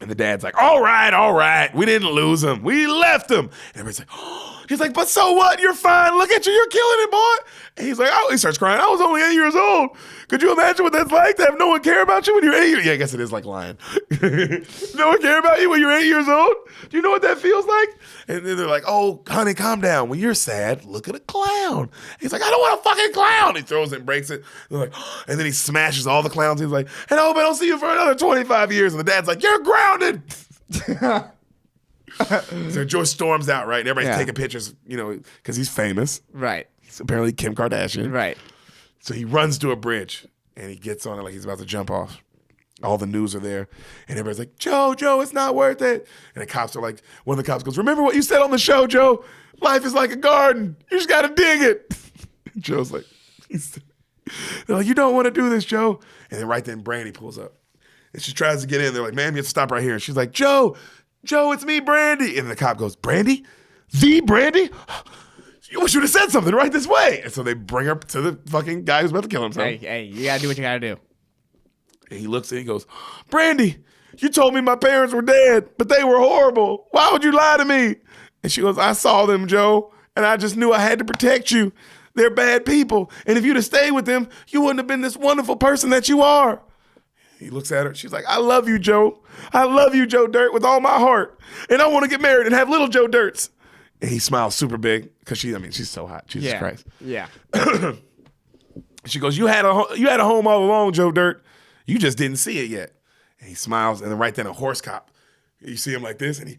And the dad's like, all right. We didn't lose him. We left him. And everybody's like, oh, He's like, but so what? You're fine. Look at you. You're killing it, boy. And he's like, oh, he starts crying. I was only 8 years old. Could you imagine what that's like to have no one care about you when you're 8 years? Yeah, I guess it is like lying. No one care about you when you're 8 years old? Do you know what that feels like? And then they're like, oh, honey, calm down. When you're sad, look at a clown. He's like, I don't want a fucking clown. He throws it and breaks it. They're like, and then he smashes all the clowns. He's like, and I hope I don't see you for another 25 years. And the dad's like, you're grounded. So Joe storms out, right? And everybody's taking pictures, because he's famous. Right. He's apparently Kim Kardashian. Right. So he runs to a bridge and he gets on it like he's about to jump off. All the news are there. And everybody's like, Joe, it's not worth it. And the cops are like, one of the cops goes, remember what you said on the show, Joe? Life is like a garden. You just got to dig it. Joe's like, they're like, you don't want to do this, Joe. And then right then Brandy pulls up. And she tries to get in. They're like, ma'am, you have to stop right here. And she's like, Joe, it's me, Brandy. And the cop goes, Brandy? The Brandy? You should have said something right this way. And so they bring her to the fucking guy who's about to kill himself. Hey, you got to do what you got to do. And he looks and he goes, Brandy, you told me my parents were dead, but they were horrible. Why would you lie to me? And she goes, I saw them, Joe, and I just knew I had to protect you. They're bad people. And if you'd have stayed with them, you wouldn't have been this wonderful person that you are. He looks at her. She's like, I love you, Joe. I love you, Joe Dirt, with all my heart. And I want to get married and have little Joe Dirts. And he smiles super big because she's so hot. Jesus Christ. Yeah. She goes, you had a home all along, Joe Dirt. You just didn't see it yet. And he smiles, and then right then a horse cop. You see him like this, and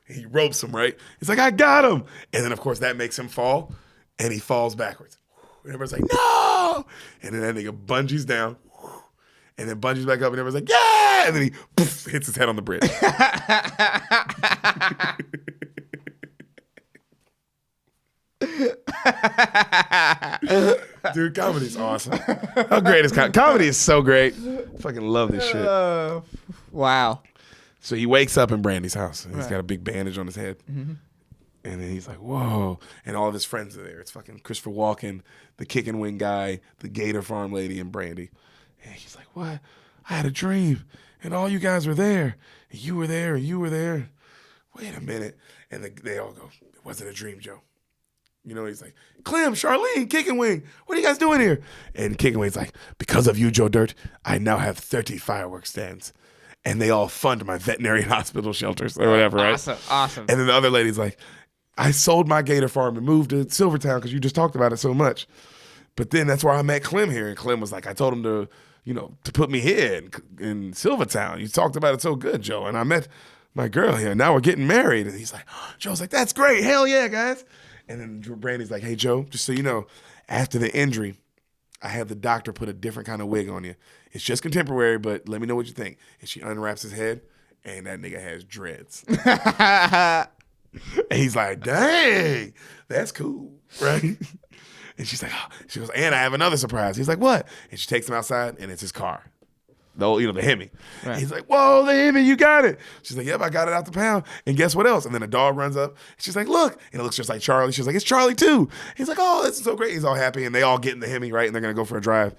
he ropes him, right? He's like, I got him. And then, of course, that makes him fall, and he falls backwards. And everybody's like, no! And then that nigga bungees down, and then bungees back up, and everybody's like, yeah! And then he hits his head on the bridge. Dude, comedy's awesome. How great is comedy? Is so great. Fucking love this shit. Wow. So he wakes up in Brandy's house. And he's got a big bandage on his head. Mm-hmm. And then he's like, whoa. And all of his friends are there. It's fucking Christopher Walken, the kick and wing guy, the Gator Farm lady, and Brandy. And he's like, what? I had a dream. And all you guys were there. And you were there, and you were there. Wait a minute. And they all go, it wasn't a dream, Joe. He's like, Clem, Charlene, Kick and Wing, what are you guys doing here? And Kick and Wing's like, because of you, Joe Dirt, I now have 30 fireworks stands. And they all fund my veterinary hospital shelters or whatever, right? Awesome. And then the other lady's like, I sold my Gator Farm and moved to Silvertown because you just talked about it so much. But then that's where I met Clem here. And Clem was like, I told him to put me here in Silvertown. You talked about it so good, Joe. And I met my girl here. Now we're getting married. And he's like, Joe's like, that's great. Hell yeah, guys. And then Brandy's like, hey, Joe, just so you know, after the injury, I had the doctor put a different kind of wig on you. It's just contemporary, but let me know what you think. And she unwraps his head, and that nigga has dreads. And he's like, dang, that's cool, right? And she's like, she goes, and I have another surprise. He's like, what? And she takes him outside, and it's his car. The Hemi. Right. He's like, whoa, the Hemi, you got it. She's like, yep, I got it out the pound. And guess what else? And then a dog runs up. She's like, look. And it looks just like Charlie. She's like, it's Charlie too. He's like, oh, this is so great. He's all happy. And they all get in the Hemi, right? And they're going to go for a drive.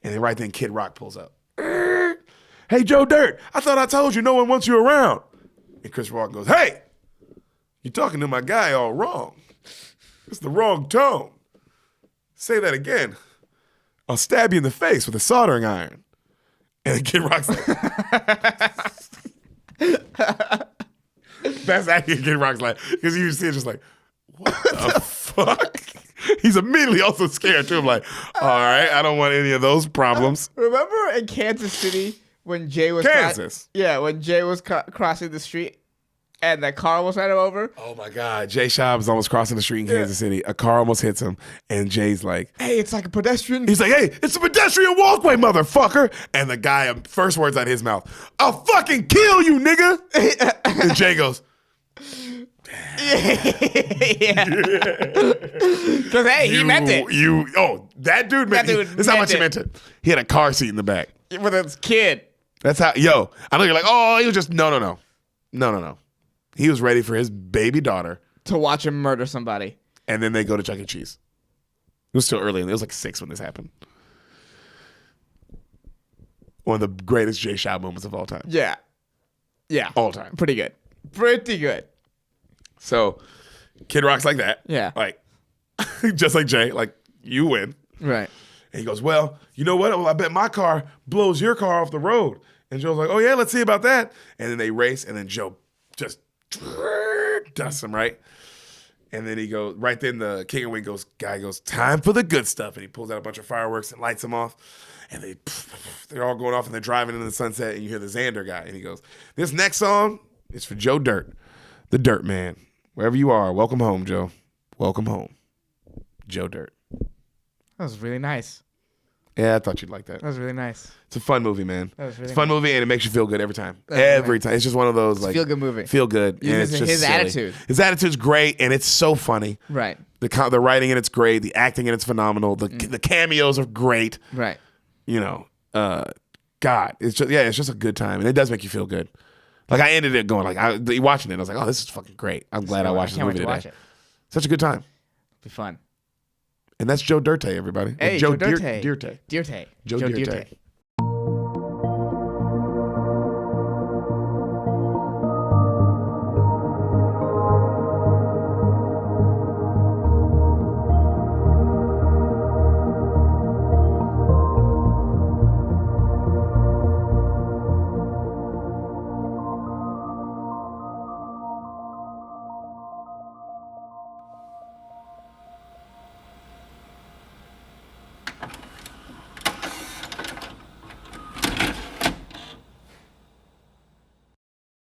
And then right then Kid Rock pulls up. Hey, Joe Dirt, I thought I told you no one wants you around. And Chris Rock goes, hey, you're talking to my guy all wrong. It's the wrong tone. Say that again. I'll stab you in the face with a soldering iron. And Kid Rock's like, that's actually Kid Rock's like, because you see it just like, what the fuck? He's immediately also scared too. I'm like, all right, I don't want any of those problems. Remember in Kansas City when Jay was when Jay was crossing the street and the car almost ran him over? Oh my God. Jay Schaub is almost crossing the street in Kansas City. A car almost hits him. And Jay's like, hey, it's like a pedestrian. He's like, hey, it's a pedestrian walkway, motherfucker. And the guy, first words out of his mouth, I'll fucking kill you, nigga. And Jay goes, yeah. Because, hey, he meant it. That dude meant it. That's how much he meant it. He had a car seat in the back. With his kid. That's how, I know you're like, oh, he was just, no. He was ready for his baby daughter to watch him murder somebody. And then they go to Chuck E. Cheese. It was still early. It was like 6 when this happened. One of the greatest Jay Schaub moments of all time. Yeah. All time. Pretty good. So Kid Rock's like that. Yeah. Like, just like Jay, like, you win. Right. And he goes, well, you know what? Well, I bet my car blows your car off the road. And Joe's like, oh, yeah, let's see about that. And then they race, and then Joe just dusts him, right? And then he goes, right then the King of Wing guy goes, time for the good stuff. And he pulls out a bunch of fireworks and lights them off. And they're all going off, and they're driving into the sunset, and you hear the Xander guy. And he goes, this next song is for Joe Dirt, the Dirt Man. Wherever you are, welcome home, Joe. Welcome home, Joe Dirt. That was really nice. Yeah, I thought you'd like that. That was really nice. It's a fun movie, man. That was really it's a fun nice. movie, and it makes you feel good every time. That's Every time. It's just one of those, like, feel good movie. Feel good. You And it's listen to just his silly. attitude. His attitude's great, and it's so funny. Right. The writing in it's great. The acting in it's phenomenal. The cameos are great. Right. You know, God, it's just a good time, and it does make you feel good. Like, I ended it going like, watching it, I was like, oh, this is fucking great. I'm glad I watched this movie today. Watch it. Such a good time. Be fun. And that's Joe Dirte, everybody. Hey, Joe Joe Dirte. Dirte. Dirte. Joe Joe Dirte. Dirte.